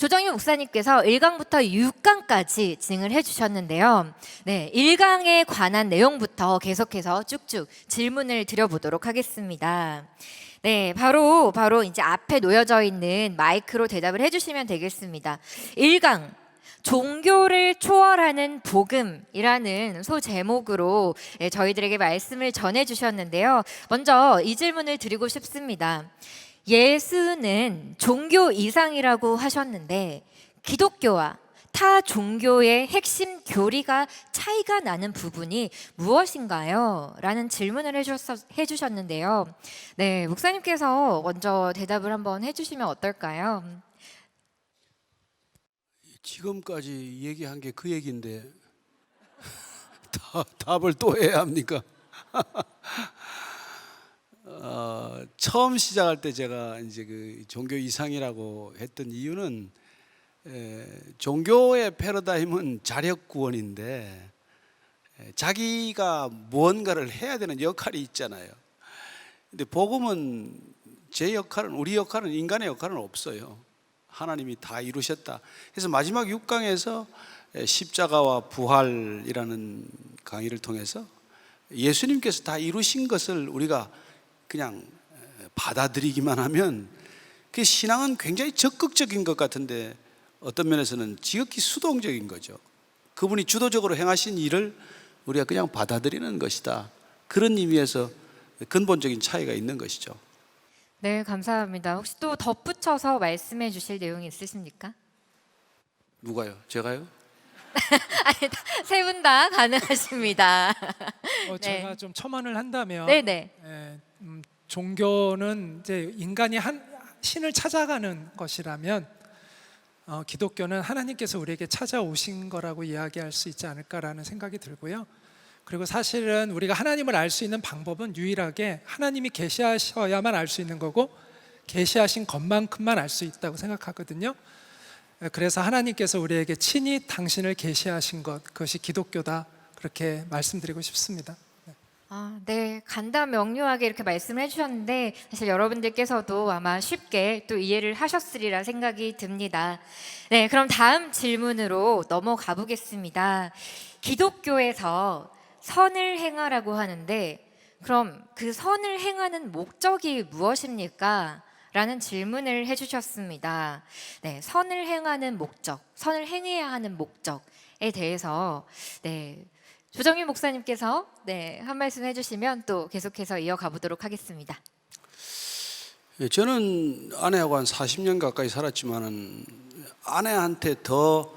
조정희 목사님께서 1강부터 6강까지 진행을 해주셨는데요. 네, 1강에 관한 내용부터 계속해서 쭉쭉 질문을 드려보도록 하겠습니다. 네, 바로 이제 앞에 놓여져 있는 마이크로 대답을 해주시면 되겠습니다. 1강, 종교를 초월하는 복음이라는 소제목으로 저희들에게 말씀을 전해주셨는데요. 먼저 이 질문을 드리고 싶습니다. 예수는 종교 이상이라고 하셨는데 기독교와 타 종교의 핵심 교리가 차이가 나는 부분이 무엇인가요? 라는 질문을 해주셨는데요. 네, 목사님께서 먼저 대답을 한번 해주시면 어떨까요? 지금까지 얘기한 게 그 얘기인데 답을 또 해야 합니까? 처음 시작할 때 제가 이제 그 종교 이상이라고 했던 이유는 종교의 패러다임은 자력 구원인데 자기가 무언가를 해야 되는 역할이 있잖아요. 근데 복음은 우리 역할은 인간의 역할은 없어요. 하나님이 다 이루셨다. 그래서 마지막 6강에서 십자가와 부활이라는 강의를 통해서 예수님께서 다 이루신 것을 우리가 그냥 받아들이기만 하면 그 신앙은 굉장히 적극적인 것 같은데 어떤 면에서는 지극히 수동적인 거죠. 그분이 주도적으로 행하신 일을 우리가 그냥 받아들이는 것이다. 그런 의미에서 근본적인 차이가 있는 것이죠. 네, 감사합니다. 혹시 또 덧붙여서 말씀해 주실 내용이 있으십니까? 누가요? 제가요? 세 분 다 가능하십니다. 제가 좀 첨언을 한다면 네네. 종교는 이제 인간이 신을 찾아가는 것이라면 기독교는 하나님께서 우리에게 찾아오신 거라고 이야기할 수 있지 않을까라는 생각이 들고요. 그리고 사실은 우리가 하나님을 알 수 있는 방법은 유일하게 하나님이 계시하셔야만 알 수 있는 거고 계시하신 것만큼만 알 수 있다고 생각하거든요. 그래서 하나님께서 우리에게 친히 당신을 계시하신 것, 그것이 기독교다, 그렇게 말씀드리고 싶습니다. 네, 간단 명료하게 이렇게 말씀을 해주셨는데 사실 여러분들께서도 아마 쉽게 또 이해를 하셨으리라 생각이 듭니다. 네, 그럼 다음 질문으로 넘어가 보겠습니다. 기독교에서 선을 행하라고 하는데 그럼 그 선을 행하는 목적이 무엇입니까? 라는 질문을 해주셨습니다. 네, 선을 행하는 목적, 선을 행해야 하는 목적에 대해서 조정희 목사님께서 한 말씀 해주시면 또 계속해서 이어가 보도록 하겠습니다. 저는 아내하고 한 40년 가까이 살았지만은 아내한테 더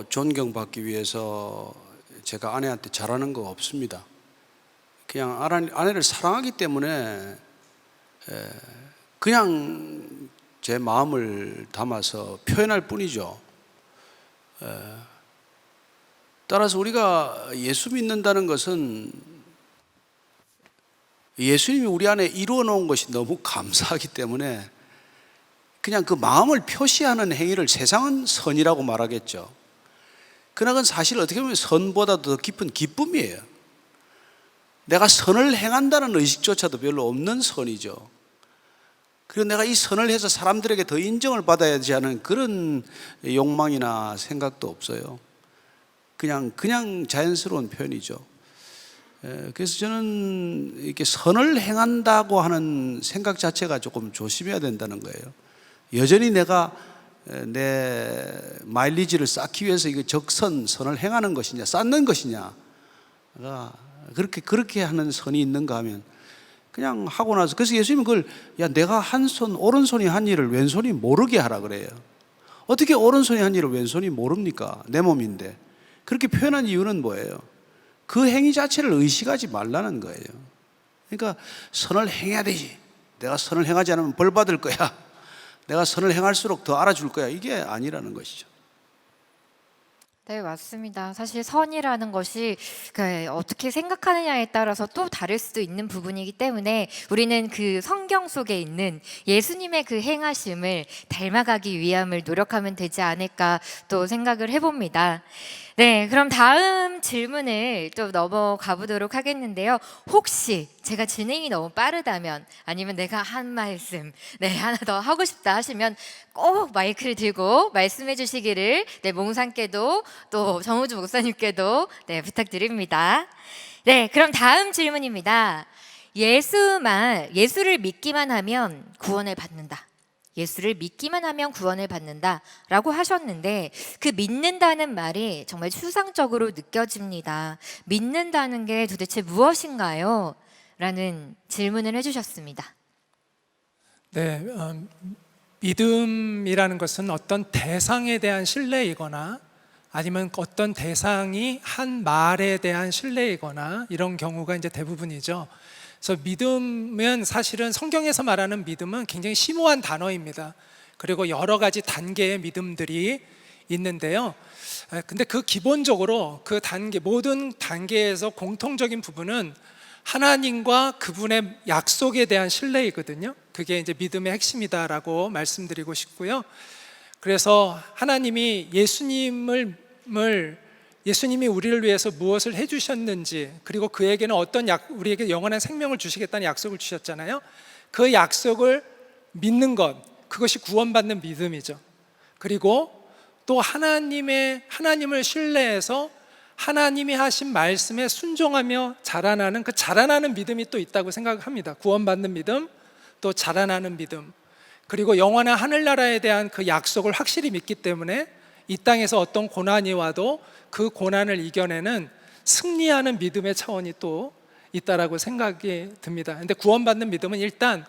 존경받기 위해서 제가 아내한테 잘하는 거 없습니다. 그냥 아내를 사랑하기 때문에 그냥 제 마음을 담아서 표현할 뿐이죠. 따라서 우리가 예수 믿는다는 것은 예수님이 우리 안에 이루어 놓은 것이 너무 감사하기 때문에 그냥 그 마음을 표시하는 행위를 세상은 선이라고 말하겠죠. 그러나 그건 사실 어떻게 보면 선보다 더 깊은 기쁨이에요. 내가 선을 행한다는 의식조차도 별로 없는 선이죠. 그리고 내가 이 선을 해서 사람들에게 더 인정을 받아야지 하는 그런 욕망이나 생각도 없어요. 그냥 자연스러운 표현이죠. 그래서 저는 이렇게 선을 행한다고 하는 생각 자체가 조금 조심해야 된다는 거예요. 여전히 내가 내 마일리지를 쌓기 위해서 이거 선을 행하는 것이냐, 쌓는 것이냐, 그렇게 하는 선이 있는가 하면 그냥 하고 나서, 그래서 예수님은 그걸 내가 오른손이 한 일을 왼손이 모르게 하라 그래요. 어떻게 오른손이 한 일을 왼손이 모릅니까? 내 몸인데. 그렇게 표현한 이유는 뭐예요? 그 행위 자체를 의식하지 말라는 거예요. 그러니까 선을 행해야 되지. 내가 선을 행하지 않으면 벌 받을 거야. 내가 선을 행할수록 더 알아줄 거야. 이게 아니라는 것이죠. 네, 맞습니다. 사실 선이라는 것이 어떻게 생각하느냐에 따라서 또 다를 수도 있는 부분이기 때문에 우리는 그 성경 속에 있는 예수님의 그 행하심을 닮아가기 위함을 노력하면 되지 않을까 또 생각을 해봅니다. 네, 그럼 다음 질문을 또 넘어가 보도록 하겠는데요. 혹시 제가 진행이 너무 빠르다면 아니면 내가 한 말씀, 하나 더 하고 싶다 하시면 꼭 마이크를 들고 말씀해 주시기를 몽상께도 또 정우주 목사님께도 부탁드립니다. 네, 그럼 다음 질문입니다. 예수를 믿기만 하면 구원을 받는다. 예수를 믿기만 하면 구원을 받는다 라고 하셨는데 그 믿는다는 말이 정말 추상적으로 느껴집니다. 믿는다는 게 도대체 무엇인가요? 라는 질문을 해주셨습니다. 네, 믿음이라는 것은 어떤 대상에 대한 신뢰이거나 아니면 어떤 대상이 한 말에 대한 신뢰이거나 이런 경우가 이제 대부분이죠. 그래서 믿음은 사실은 성경에서 말하는 믿음은 굉장히 심오한 단어입니다. 그리고 여러 가지 단계의 믿음들이 있는데요. 근데 그 기본적으로 그 모든 단계에서 공통적인 부분은 하나님과 그분의 약속에 대한 신뢰이거든요. 그게 이제 믿음의 핵심이다라고 말씀드리고 싶고요. 그래서 하나님이 예수님이 우리를 위해서 무엇을 해주셨는지, 그리고 그에게는 우리에게 영원한 생명을 주시겠다는 약속을 주셨잖아요. 그 약속을 믿는 것, 그것이 구원받는 믿음이죠. 그리고 또 하나님을 신뢰해서 하나님이 하신 말씀에 순종하며 자라나는 그 자라나는 믿음이 또 있다고 생각합니다. 구원받는 믿음, 또 자라나는 믿음, 그리고 영원한 하늘나라에 대한 그 약속을 확실히 믿기 때문에 이 땅에서 어떤 고난이 와도 그 고난을 이겨내는 승리하는 믿음의 차원이 또 있다라고 생각이 듭니다. 근데 구원받는 믿음은 일단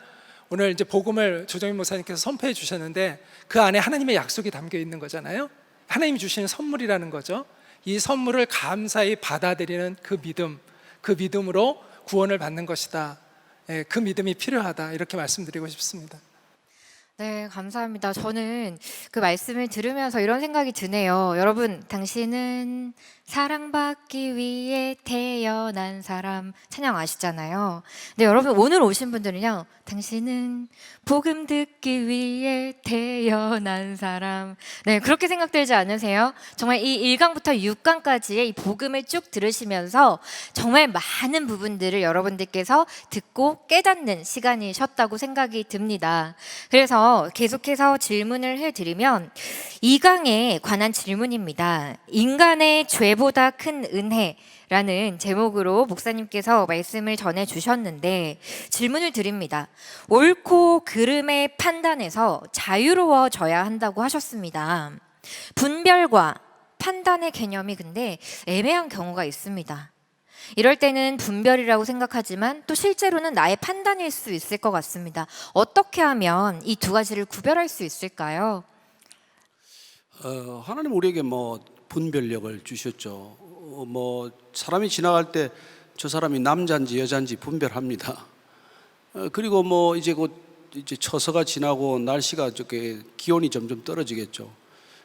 오늘 이제 복음을 조정민 목사님께서 선포해 주셨는데 그 안에 하나님의 약속이 담겨 있는 거잖아요. 하나님이 주시는 선물이라는 거죠. 이 선물을 감사히 받아들이는 그 믿음으로 구원을 받는 것이다. 그 믿음이 필요하다. 이렇게 말씀드리고 싶습니다. 네, 감사합니다. 저는 그 말씀을 들으면서 이런 생각이 드네요. 여러분, 당신은 사랑받기 위해 태어난 사람 찬양 아시잖아요. 근데 여러분, 오늘 오신 분들은요, 당신은 복음 듣기 위해 태어난 사람. 네, 그렇게 생각되지 않으세요? 정말 이 1강부터 6강까지의 이 복음을 쭉 들으시면서 정말 많은 부분들을 여러분들께서 듣고 깨닫는 시간이셨다고 생각이 듭니다. 그래서 계속해서 질문을 해드리면 2강에 관한 질문입니다. 인간의 죄보다 큰 은혜라는 제목으로 목사님께서 말씀을 전해주셨는데 질문을 드립니다. 옳고 그름의 판단에서 자유로워져야 한다고 하셨습니다. 분별과 판단의 개념이 근데 애매한 경우가 있습니다. 이럴 때는 분별이라고 생각하지만 또 실제로는 나의 판단일 수 있을 것 같습니다. 어떻게 하면 이 두 가지를 구별할 수 있을까요? 하나님 우리에게 분별력을 주셨죠. 사람이 지나갈 때 저 사람이 남자인지 여자인지 분별합니다. 그리고 이제 처서가 지나고 날씨가 기온이 점점 떨어지겠죠.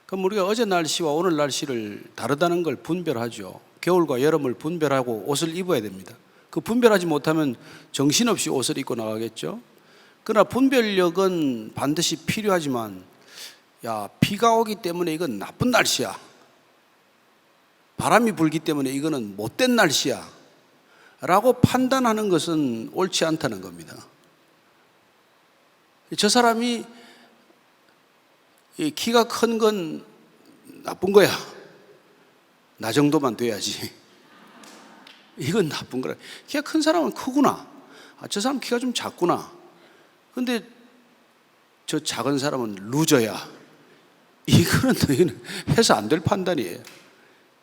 그럼 우리가 어제 날씨와 오늘 날씨를 다르다는 걸 분별하죠. 겨울과 여름을 분별하고 옷을 입어야 됩니다. 그 분별하지 못하면 정신없이 옷을 입고 나가겠죠. 그러나 분별력은 반드시 필요하지만 비가 오기 때문에 이건 나쁜 날씨야, 바람이 불기 때문에 이거는 못된 날씨야 라고 판단하는 것은 옳지 않다는 겁니다. 저 사람이 키가 큰 건 나쁜 거야, 나 정도만 돼야지, 이건 나쁜 거라. 키가 큰 사람은 크구나, 저 사람 키가 좀 작구나, 근데 저 작은 사람은 루저야, 이거는 너희는 해서 안 될 판단이에요.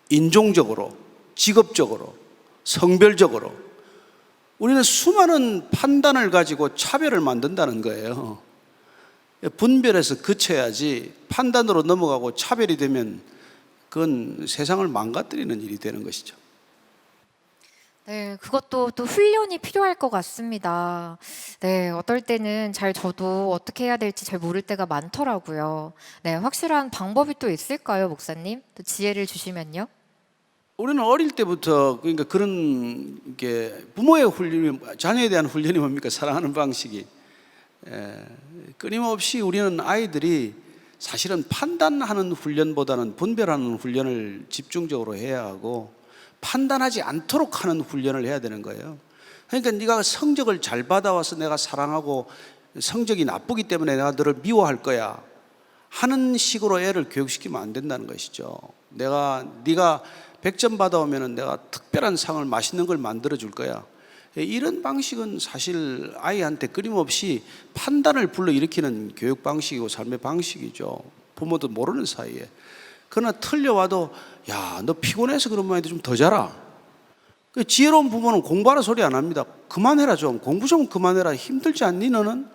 인종적으로, 직업적으로, 성별적으로 우리는 수많은 판단을 가지고 차별을 만든다는 거예요. 분별해서 그쳐야지 판단으로 넘어가고 차별이 되면 그건 세상을 망가뜨리는 일이 되는 것이죠. 네, 그것도 또 훈련이 필요할 것 같습니다. 네, 어떨 때는 저도 어떻게 해야 될지 잘 모를 때가 많더라고요. 네, 확실한 방법이 또 있을까요, 목사님? 또 지혜를 주시면요. 우리는 어릴 때부터 그러니까 그런 게 부모의 훈련이, 자녀에 대한 훈련이 뭡니까? 사랑하는 방식이. 끊임없이 우리는 아이들이 사실은 판단하는 훈련보다는 분별하는 훈련을 집중적으로 해야 하고 판단하지 않도록 하는 훈련을 해야 되는 거예요. 그러니까 네가 성적을 잘 받아와서 내가 사랑하고 성적이 나쁘기 때문에 내가 너를 미워할 거야 하는 식으로 애를 교육시키면 안 된다는 것이죠. 네가 100점 받아오면 내가 특별한 상을 맛있는 걸 만들어 줄 거야. 이런 방식은 사실 아이한테 끊임없이 판단을 불러일으키는 교육 방식이고 삶의 방식이죠. 부모도 모르는 사이에. 그러나 틀려와도 야, 너 피곤해서 그런 말인데 좀 더 자라. 지혜로운 부모는 공부하라 소리 안 합니다. 그만해라 좀. 공부 좀 그만해라. 힘들지 않니 너는?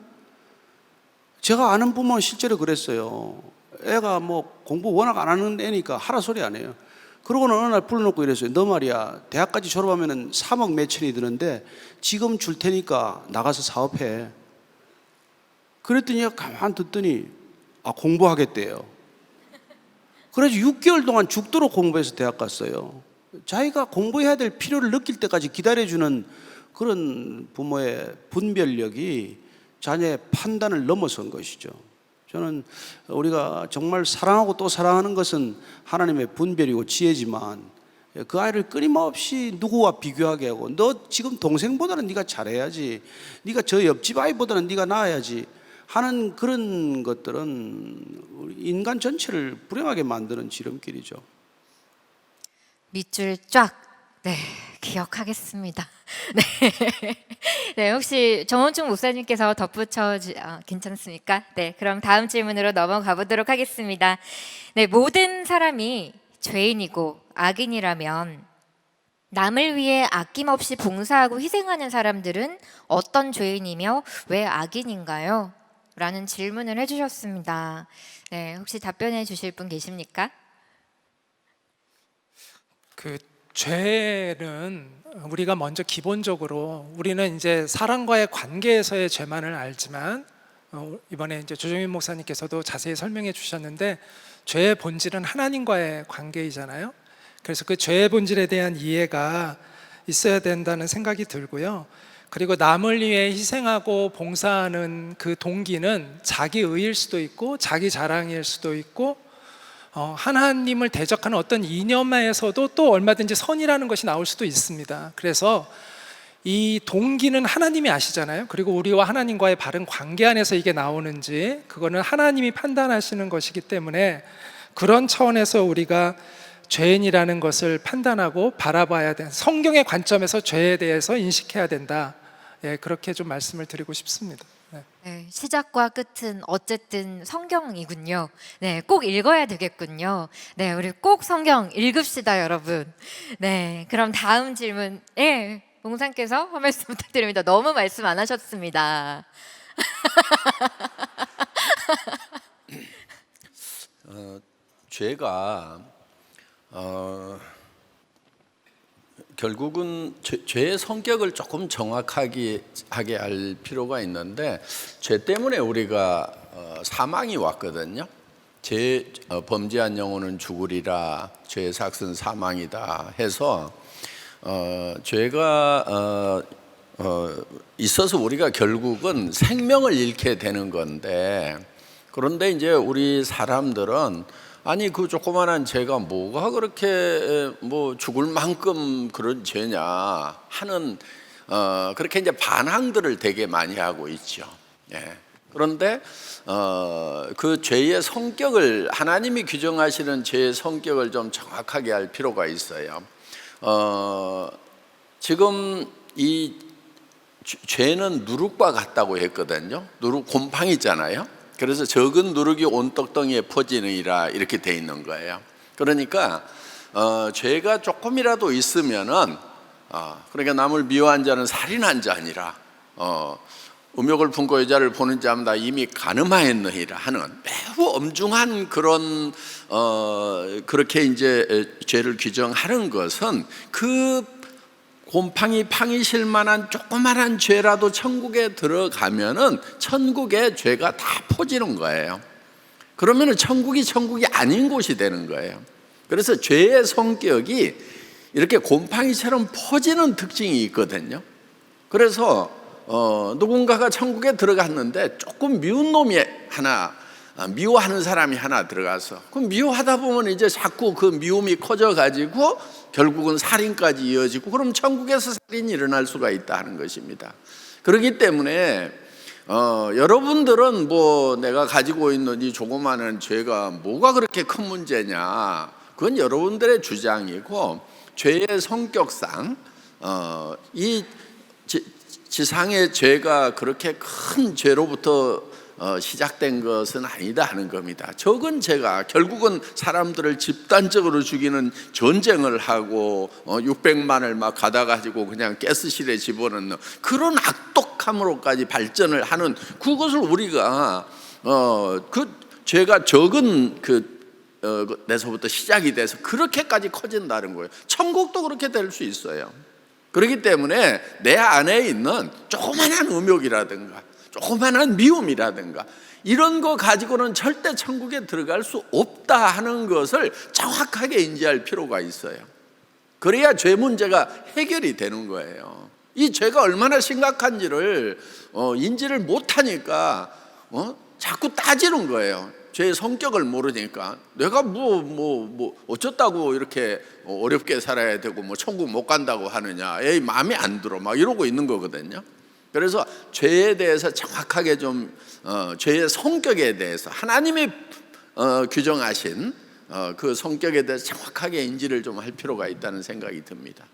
제가 아는 부모는 실제로 그랬어요. 애가 뭐 공부 워낙 안 하는 애니까 하라 소리 안 해요. 그러고는 어느 날 불러놓고 이랬어요. 너 말이야, 대학까지 졸업하면 3억 몇천이 드는데 지금 줄 테니까 나가서 사업해. 그랬더니 가만 듣더니 공부하겠대요. 그래서 6개월 동안 죽도록 공부해서 대학 갔어요. 자기가 공부해야 될 필요를 느낄 때까지 기다려주는 그런 부모의 분별력이 자녀의 판단을 넘어선 것이죠. 저는 우리가 정말 사랑하고 또 사랑하는 것은 하나님의 분별이고 지혜지만 그 아이를 끊임없이 누구와 비교하게 하고 너 지금 동생보다는 네가 잘해야지, 네가 저 옆집 아이보다는 네가 나아야지 하는 그런 것들은 인간 전체를 불행하게 만드는 지름길이죠. 밑줄 쫙. 네, 기억하겠습니다. 네. 네, 혹시 정원충 목사님께서 덧붙여 괜찮습니까? 네, 그럼 다음 질문으로 넘어가 보도록 하겠습니다. 네, 모든 사람이 죄인이고 악인이라면 남을 위해 아낌없이 봉사하고 희생하는 사람들은 어떤 죄인이며 왜 악인인가요? 라는 질문을 해주셨습니다. 네, 혹시 답변해 주실 분 계십니까? 그 죄는 우리가 먼저 기본적으로 우리는 이제 사람과의 관계에서의 죄만을 알지만 이번에 이제 조정민 목사님께서도 자세히 설명해 주셨는데 죄의 본질은 하나님과의 관계이잖아요. 그래서 그 죄의 본질에 대한 이해가 있어야 된다는 생각이 들고요. 그리고 남을 위해 희생하고 봉사하는 그 동기는 자기 의일 수도 있고 자기 자랑일 수도 있고 하나님을 대적하는 어떤 이념에서도 또 얼마든지 선이라는 것이 나올 수도 있습니다. 그래서 이 동기는 하나님이 아시잖아요. 그리고 우리와 하나님과의 바른 관계 안에서 이게 나오는지 그거는 하나님이 판단하시는 것이기 때문에 그런 차원에서 우리가 죄인이라는 것을 판단하고 바라봐야 된다. 성경의 관점에서 죄에 대해서 인식해야 된다. 예, 그렇게 좀 말씀을 드리고 싶습니다. 네. 네, 시작과 끝은 어쨌든 성경이군요. 네, 꼭 읽어야 되겠군요. 네, 우리 꼭 성경 읽읍시다, 여러분. 네, 그럼 다음 질문. 예, 목사님께서 한 말씀 부탁드립니다. 너무 말씀 안 하셨습니다. 죄가 결국은 죄의 성격을 조금 정확하게 하게 할 필요가 있는데 죄 때문에 우리가 사망이 왔거든요. 범죄한 영혼은 죽으리라, 죄의 삭은 사망이다 해서 죄가 있어서 우리가 결국은 생명을 잃게 되는 건데, 그런데 이제 우리 사람들은 아니 그 조그만한 죄가 뭐가 그렇게 뭐 죽을 만큼 그런 죄냐 하는 그렇게 이제 반항들을 되게 많이 하고 있죠. 예. 그런데 그 죄의 성격을 하나님이 규정하시는 죄의 성격을 좀 정확하게 할 필요가 있어요. 지금 이 죄는 누룩과 같다고 했거든요. 누룩 곰팡이 있잖아요. 그래서 적은 누룩이 온 떡덩이에 퍼지느니라 이렇게 돼 있는 거예요. 그러니까 죄가 조금이라도 있으면은 그러니까 남을 미워한 자는 살인한 자 아니라 음욕을 품고 여자를 보는 자마다 이미 간음하였느니라 하는 매우 엄중한 그런 그렇게 이제 죄를 규정하는 것은 그 곰팡이 팡이실 만한 조그만한 죄라도 천국에 들어가면은 천국의 죄가 다 퍼지는 거예요. 그러면은 천국이 아닌 곳이 되는 거예요. 그래서 죄의 성격이 이렇게 곰팡이처럼 퍼지는 특징이 있거든요. 그래서 누군가가 천국에 들어갔는데 조금 미운 놈이 하나 미워하는 사람이 하나 들어가서, 그럼 미워하다 보면 이제 자꾸 그 미움이 커져 가지고 결국은 살인까지 이어지고, 그럼 천국에서 살인이 일어날 수가 있다 하는 것입니다. 그렇기 때문에 여러분들은 뭐 내가 가지고 있는 이 조그마한 죄가 뭐가 그렇게 큰 문제냐, 그건 여러분들의 주장이고, 죄의 성격상 이 지상의 죄가 그렇게 큰 죄로부터 시작된 것은 아니다 하는 겁니다. 적은 죄가 결국은 사람들을 집단적으로 죽이는 전쟁을 하고 600만을 막 가다가지고 그냥 가스실에 집어넣는 그런 악독함으로까지 발전을 하는, 그것을 우리가 그 죄가 적은 데서부터 시작이 돼서 그렇게까지 커진다는 거예요. 천국도 그렇게 될 수 있어요. 그렇기 때문에 내 안에 있는 조그만한 음욕이라든가 조그만한 미움이라든가 이런 거 가지고는 절대 천국에 들어갈 수 없다 하는 것을 정확하게 인지할 필요가 있어요. 그래야 죄 문제가 해결이 되는 거예요. 이 죄가 얼마나 심각한지를 인지를 못하니까 자꾸 따지는 거예요. 죄의 성격을 모르니까 내가 뭐 어쩌다고 이렇게 어렵게 살아야 되고 뭐 천국 못 간다고 하느냐, 에이 마음에 안 들어 막 이러고 있는 거거든요. 그래서 죄에 대해서 정확하게 좀 죄의 성격에 대해서 하나님이 규정하신 그 성격에 대해서 정확하게 인지를 좀 할 필요가 있다는 생각이 듭니다.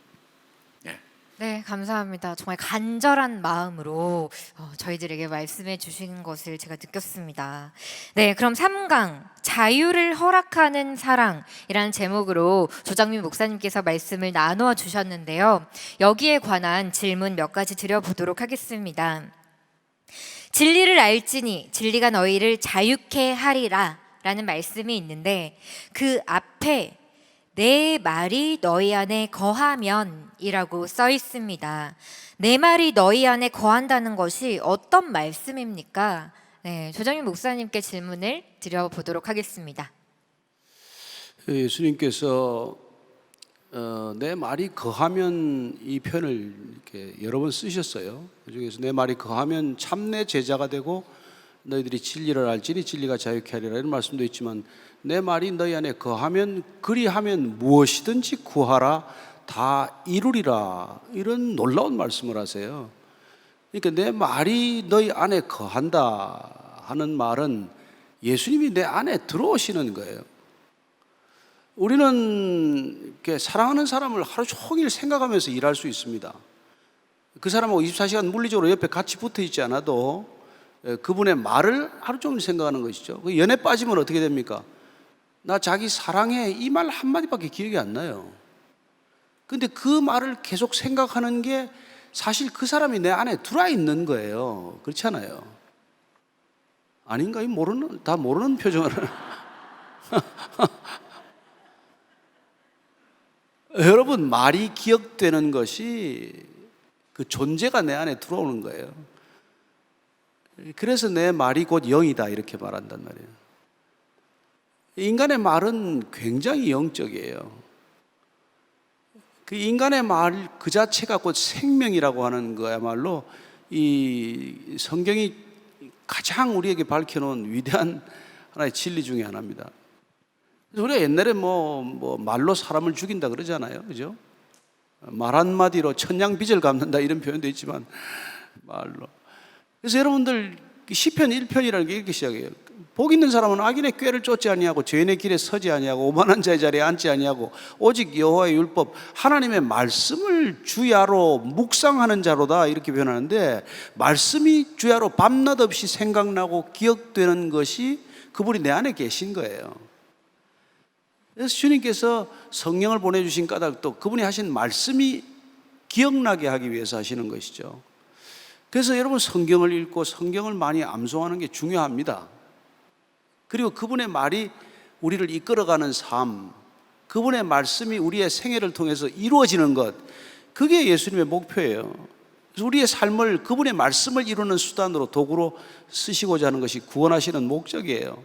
네, 감사합니다. 정말 간절한 마음으로 저희들에게 말씀해 주신 것을 제가 느꼈습니다. 네, 그럼 3강 자유를 허락하는 사랑이라는 제목으로 조정민 목사님께서 말씀을 나누어 주셨는데요. 여기에 관한 질문 몇 가지 드려보도록 하겠습니다. 진리를 알지니 진리가 너희를 자유케 하리라 라는 말씀이 있는데, 그 앞에 내 말이 너희 안에 거하면 이라고 써 있습니다. 내 말이 너희 안에 거한다는 것이 어떤 말씀입니까? 네, 조정민 목사님께 질문을 드려보도록 하겠습니다. 예수님께서 내 말이 거하면 이 표현을 이렇게 여러 번 쓰셨어요. 그중에서 내 말이 거하면 참내 제자가 되고 너희들이 진리를 알지니 진리가 자유케 하리라 이런 말씀도 있지만, 내 말이 너희 안에 거하면 그리하면 무엇이든지 구하라 다 이루리라, 이런 놀라운 말씀을 하세요. 그러니까 내 말이 너희 안에 거한다 하는 말은 예수님이 내 안에 들어오시는 거예요. 우리는 이렇게 사랑하는 사람을 하루 종일 생각하면서 일할 수 있습니다. 그 사람하고 24시간 물리적으로 옆에 같이 붙어 있지 않아도 그분의 말을 하루 종일 생각하는 것이죠. 연애 빠지면 어떻게 됩니까? 나 자기 사랑해 이 말 한마디밖에 기억이 안 나요. 근데 그 말을 계속 생각하는 게 사실 그 사람이 내 안에 들어와 있는 거예요. 그렇잖아요. 아닌가? 다 모르는 표정을. 여러분, 말이 기억되는 것이 그 존재가 내 안에 들어오는 거예요. 그래서 내 말이 곧 영이다 이렇게 말한단 말이에요. 인간의 말은 굉장히 영적이에요. 그 인간의 말 그 자체가 곧 생명이라고 하는 거야말로 이 성경이 가장 우리에게 밝혀놓은 위대한 하나의 진리 중에 하나입니다. 그래서 우리가 옛날에 뭐 말로 사람을 죽인다 그러잖아요, 그죠? 말 한마디로 천냥빚을 갚는다 이런 표현도 있지만 말로. 그래서 여러분들 시편 1편이라는 게 이렇게 시작해요. 복 있는 사람은 악인의 꾀를 쫓지 아니하고 죄인의 길에 서지 아니하고 오만한 자의 자리에 앉지 아니하고 오직 여호와의 율법 하나님의 말씀을 주야로 묵상하는 자로다 이렇게 표현하는데, 말씀이 주야로 밤낮 없이 생각나고 기억되는 것이 그분이 내 안에 계신 거예요. 그래서 주님께서 성령을 보내주신 까닭도 그분이 하신 말씀이 기억나게 하기 위해서 하시는 것이죠. 그래서 여러분 성경을 읽고 성경을 많이 암송하는 게 중요합니다. 그리고 그분의 말이 우리를 이끌어가는 삶, 그분의 말씀이 우리의 생애를 통해서 이루어지는 것, 그게 예수님의 목표예요. 그래서 우리의 삶을 그분의 말씀을 이루는 수단으로 도구로 쓰시고자 하는 것이 구원하시는 목적이에요.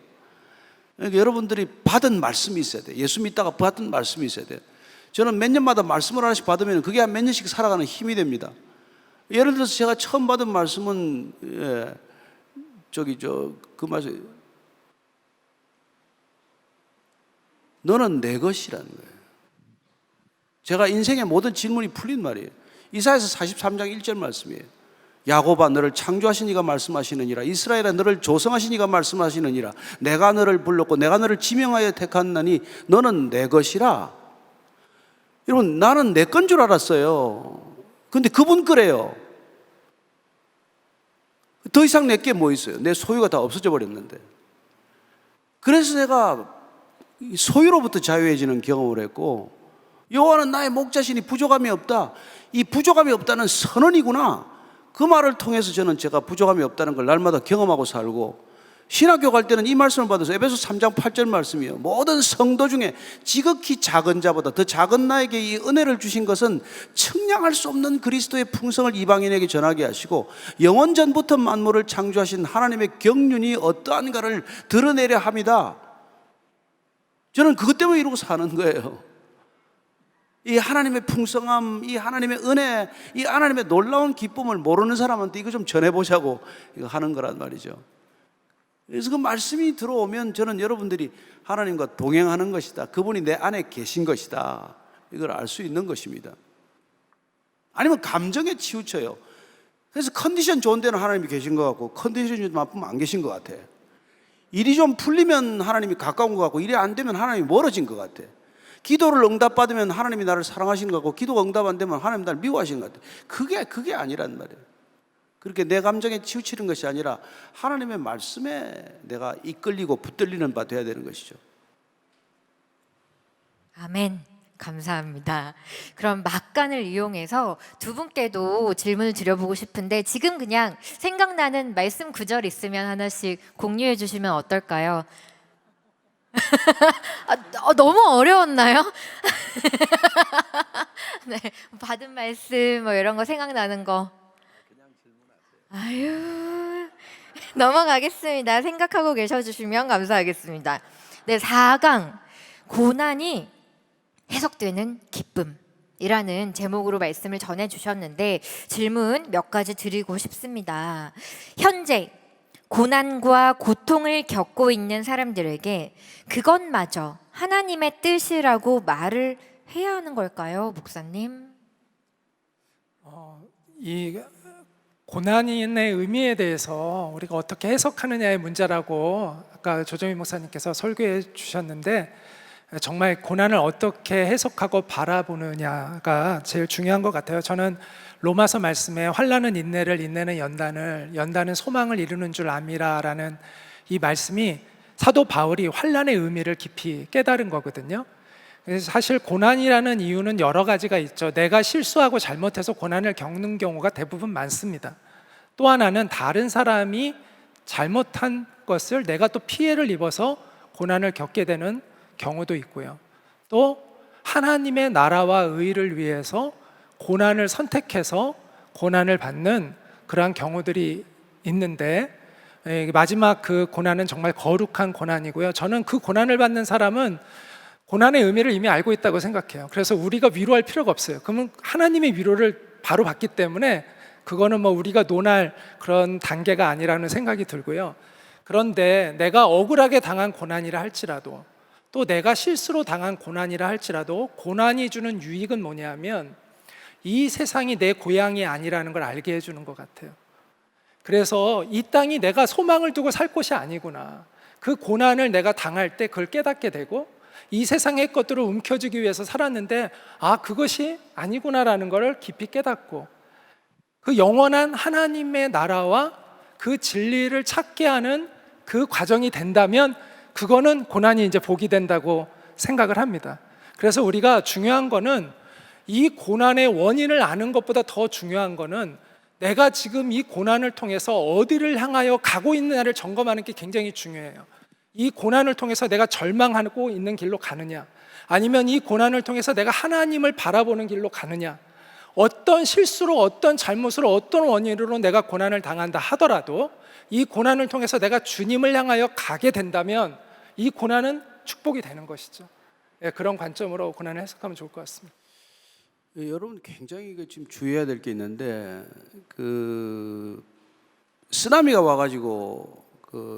그러니까 여러분들이 받은 말씀이 있어야 돼요. 예수 믿다가 받은 말씀이 있어야 돼요. 저는 몇 년마다 말씀을 하나씩 받으면 그게 한 몇 년씩 살아가는 힘이 됩니다. 예를 들어서 제가 처음 받은 말씀은 그 말씀 너는 내 것이라는 거예요. 제가 인생의 모든 질문이 풀린 말이에요. 이사야서 43장 1절 말씀이에요. 야곱아 너를 창조하신 이가 말씀하시느니라. 이스라엘아 너를 조성하신 이가 말씀하시느니라. 내가 너를 불렀고 내가 너를 지명하여 택하나니 너는 내 것이라. 여러분, 나는 내 건 줄 알았어요. 근데 그분 거래요. 더 이상 내게 뭐 있어요? 내 소유가 다 없어져 버렸는데. 그래서 내가 소유로부터 자유해지는 경험을 했고, 여호와는 나의 목자시니 부족함이 없다. 이 부족함이 없다는 선언이구나. 그 말을 통해서 저는 제가 부족함이 없다는 걸 날마다 경험하고 살고, 신학교 갈 때는 이 말씀을 받아서 에베소 3장 8절 말씀이요. 모든 성도 중에 지극히 작은 자보다 더 작은 나에게 이 은혜를 주신 것은 측량할 수 없는 그리스도의 풍성을 이방인에게 전하게 하시고 영원 전부터 만물을 창조하신 하나님의 경륜이 어떠한가를 드러내려 합니다. 저는 그것 때문에 이러고 사는 거예요. 이 하나님의 풍성함, 이 하나님의 은혜, 이 하나님의 놀라운 기쁨을 모르는 사람한테 이거 좀 전해보자고 이거 하는 거란 말이죠. 그래서 그 말씀이 들어오면 저는 여러분들이 하나님과 동행하는 것이다, 그분이 내 안에 계신 것이다, 이걸 알 수 있는 것입니다. 아니면 감정에 치우쳐요. 그래서 컨디션 좋은 데는 하나님이 계신 것 같고 컨디션이 좀 나쁘면 안 계신 것 같아. 일이 좀 풀리면 하나님이 가까운 것 같고 일이 안 되면 하나님이 멀어진 것 같아. 기도를 응답받으면 하나님이 나를 사랑하시는 것 같고 기도가 응답 안 되면 하나님이 나를 미워하시는 것 같아. 그게 아니란 말이에요. 그렇게 내 감정에 치우치는 것이 아니라 하나님의 말씀에 내가 이끌리고 붙들리는 바 되어야 되는 것이죠. 아멘. 감사합니다. 그럼 막간을 이용해서 두 분께도 질문을 드려보고 싶은데 지금 그냥 생각나는 말씀 구절 있으면 하나씩 공유해 주시면 어떨까요? 너무 어려웠나요? 네, 받은 말씀 뭐 이런 거 생각나는 거. 아유, 넘어가겠습니다. 생각하고 계셔주시면 감사하겠습니다. 네, 4강 고난이 해석되는 기쁨이라는 제목으로 말씀을 전해주셨는데 질문 몇 가지 드리고 싶습니다. 현재 고난과 고통을 겪고 있는 사람들에게 그것마저 하나님의 뜻이라고 말을 해야 하는 걸까요, 목사님? 이 고난의 의미에 대해서 우리가 어떻게 해석하느냐의 문제라고 아까 조정희 목사님께서 설교해 주셨는데, 정말 고난을 어떻게 해석하고 바라보느냐가 제일 중요한 것 같아요. 저는 로마서 말씀에 환난은 인내를, 인내는 연단을, 연단은 소망을 이루는 줄 암이라라는 이 말씀이 사도 바울이 환난의 의미를 깊이 깨달은 거거든요. 그래서 사실 고난이라는 이유는 여러 가지가 있죠. 내가 실수하고 잘못해서 고난을 겪는 경우가 대부분 많습니다. 또 하나는 다른 사람이 잘못한 것을 내가 또 피해를 입어서 고난을 겪게 되는 경우도 있고요. 또 하나님의 나라와 의를 위해서 고난을 선택해서 고난을 받는 그러한 경우들이 있는데, 마지막 그 고난은 정말 거룩한 고난이고요. 저는 그 고난을 받는 사람은 고난의 의미를 이미 알고 있다고 생각해요. 그래서 우리가 위로할 필요가 없어요. 그러면 하나님의 위로를 바로 받기 때문에 그거는 뭐 우리가 논할 그런 단계가 아니라는 생각이 들고요. 그런데 내가 억울하게 당한 고난이라 할지라도, 또 내가 실수로 당한 고난이라 할지라도 고난이 주는 유익은 뭐냐면 이 세상이 내 고향이 아니라는 걸 알게 해주는 것 같아요. 그래서 이 땅이 내가 소망을 두고 살 곳이 아니구나, 그 고난을 내가 당할 때 그걸 깨닫게 되고, 이 세상의 것들을 움켜쥐기 위해서 살았는데 그것이 아니구나라는 걸 깊이 깨닫고 그 영원한 하나님의 나라와 그 진리를 찾게 하는 그 과정이 된다면 그거는 고난이 이제 복이 된다고 생각을 합니다. 그래서 우리가 중요한 거는 이 고난의 원인을 아는 것보다 더 중요한 거는 내가 지금 이 고난을 통해서 어디를 향하여 가고 있느냐를 점검하는 게 굉장히 중요해요. 이 고난을 통해서 내가 절망하고 있는 길로 가느냐, 아니면 이 고난을 통해서 내가 하나님을 바라보는 길로 가느냐, 어떤 실수로, 어떤 잘못으로, 어떤 원인으로 내가 고난을 당한다 하더라도 이 고난을 통해서 내가 주님을 향하여 가게 된다면 이 고난은 축복이 되는 것이죠. 그런 관점으로 고난을 해석하면 좋을 것 같습니다. 여러분 굉장히 지금 주의해야 될 게 있는데, 그 쓰나미가 와가지고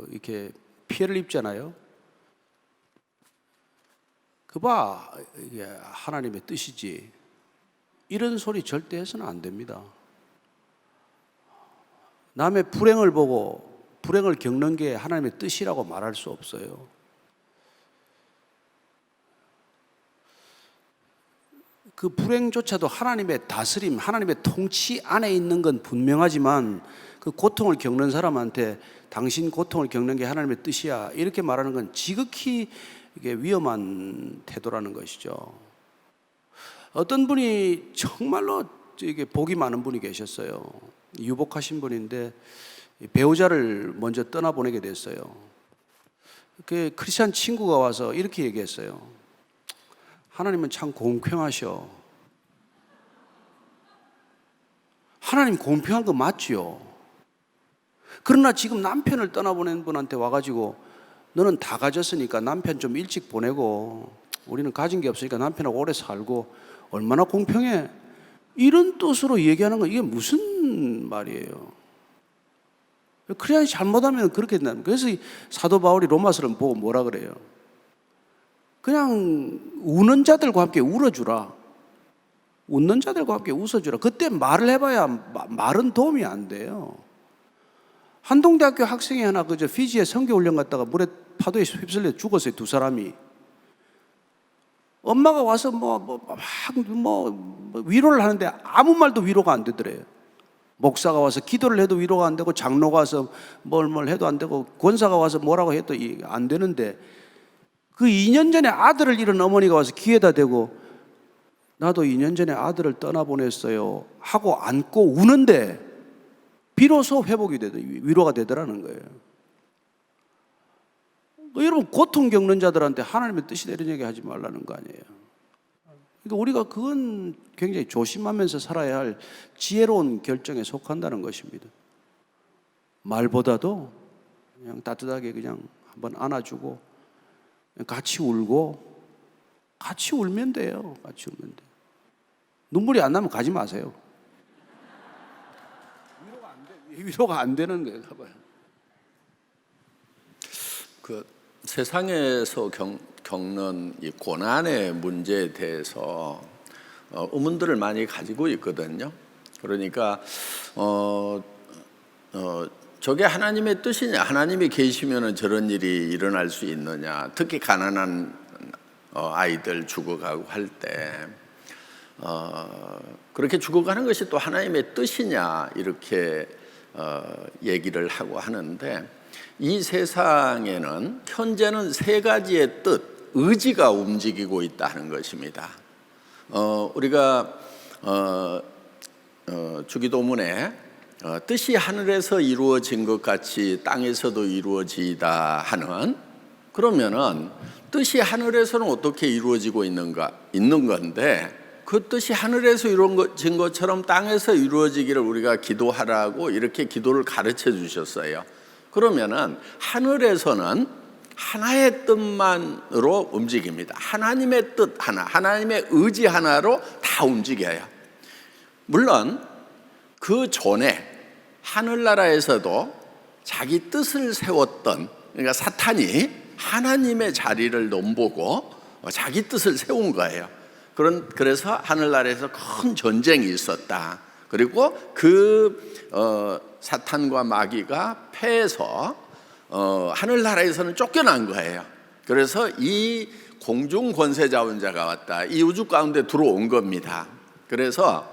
이렇게 피해를 입잖아요. 그봐 이게 하나님의 뜻이지. 이런 소리 절대 해서는 안 됩니다. 남의 불행을 보고 불행을 겪는 게 하나님의 뜻이라고 말할 수 없어요. 그 불행조차도 하나님의 다스림, 하나님의 통치 안에 있는 건 분명하지만 그 고통을 겪는 사람한테 당신 고통을 겪는 게 하나님의 뜻이야 이렇게 말하는 건 지극히 이게 위험한 태도라는 것이죠. 어떤 분이 정말로 이게 복이 많은 분이 계셨어요. 유복하신 분인데 배우자를 먼저 떠나보내게 됐어요. 그 크리스찬 친구가 와서 이렇게 얘기했어요. 하나님은 참 공평하셔. 하나님 공평한 거 맞지요. 그러나 지금 남편을 떠나보낸 분한테 와가지고 너는 다 가졌으니까 남편 좀 일찍 보내고 우리는 가진 게 없으니까 남편하고 오래 살고 얼마나 공평해. 이런 뜻으로 얘기하는 건 이게 무슨 말이에요. 크리스천이 잘못하면 그렇게 된다는 거예요. 그래서 사도 바울이 로마서를 보고 뭐라 그래요? 그냥 우는 자들과 함께 울어주라. 웃는 자들과 함께 웃어주라. 그때 말을 해봐야 말은 도움이 안 돼요. 한동대학교 학생이 하나 그저 피지에 선교훈련 갔다가 물에 파도에 휩쓸려 죽었어요. 두 사람이. 엄마가 와서 위로를 하는데 아무 말도 위로가 안 되더래요. 목사가 와서 기도를 해도 위로가 안 되고 장로가 와서 뭘 해도 안 되고 권사가 와서 뭐라고 해도 안 되는데 그 2년 전에 아들을 잃은 어머니가 와서 귀에다 대고 나도 2년 전에 아들을 떠나보냈어요 하고 안고 우는데 비로소 회복이 위로가 되더라는 거예요. 여러분 고통 겪는 자들한테 하나님의 뜻이다 이런 얘기 하지 말라는 거 아니에요. 그러니까 우리가 그건 굉장히 조심하면서 살아야 할 지혜로운 결정에 속한다는 것입니다. 말보다도 그냥 따뜻하게 그냥 한번 안아주고 같이 울고 같이 울면 돼요. 같이 울면 돼요. 눈물이 안 나면 가지 마세요. 위로가 안 되는 거예요. 봐봐요. 그 세상에서 겪는 이 고난의 문제에 대해서 의문들을 많이 가지고 있거든요. 그러니까 저게 하나님의 뜻이냐? 하나님이 계시면은 저런 일이 일어날 수 있느냐? 특히 가난한 아이들 죽어가고 할 때 그렇게 죽어가는 것이 또 하나님의 뜻이냐? 이렇게 얘기를 하고 하는데 이 세상에는 현재는 세 가지의 뜻, 의지가 움직이고 있다는 것입니다. 우리가 주기도문에 뜻이 하늘에서 이루어진 것 같이 땅에서도 이루어지다 하는, 그러면은 뜻이 하늘에서는 어떻게 이루어지고 있는 건데 그 뜻이 하늘에서 이루어진 것처럼 땅에서 이루어지기를 우리가 기도하라고 이렇게 기도를 가르쳐 주셨어요. 그러면은 하늘에서는 하나의 뜻만으로 움직입니다. 하나님의 뜻 하나, 하나님의 의지 하나로 다 움직여요. 물론 그 전에 하늘나라에서도 자기 뜻을 세웠던, 그러니까 사탄이 하나님의 자리를 넘보고 자기 뜻을 세운 거예요. 그래서 하늘나라에서 큰 전쟁이 있었다. 그리고 사탄과 마귀가 패해서 하늘나라에서는 쫓겨난 거예요. 그래서 이 공중 권세 자원자가 왔다. 이 우주 가운데 들어온 겁니다. 그래서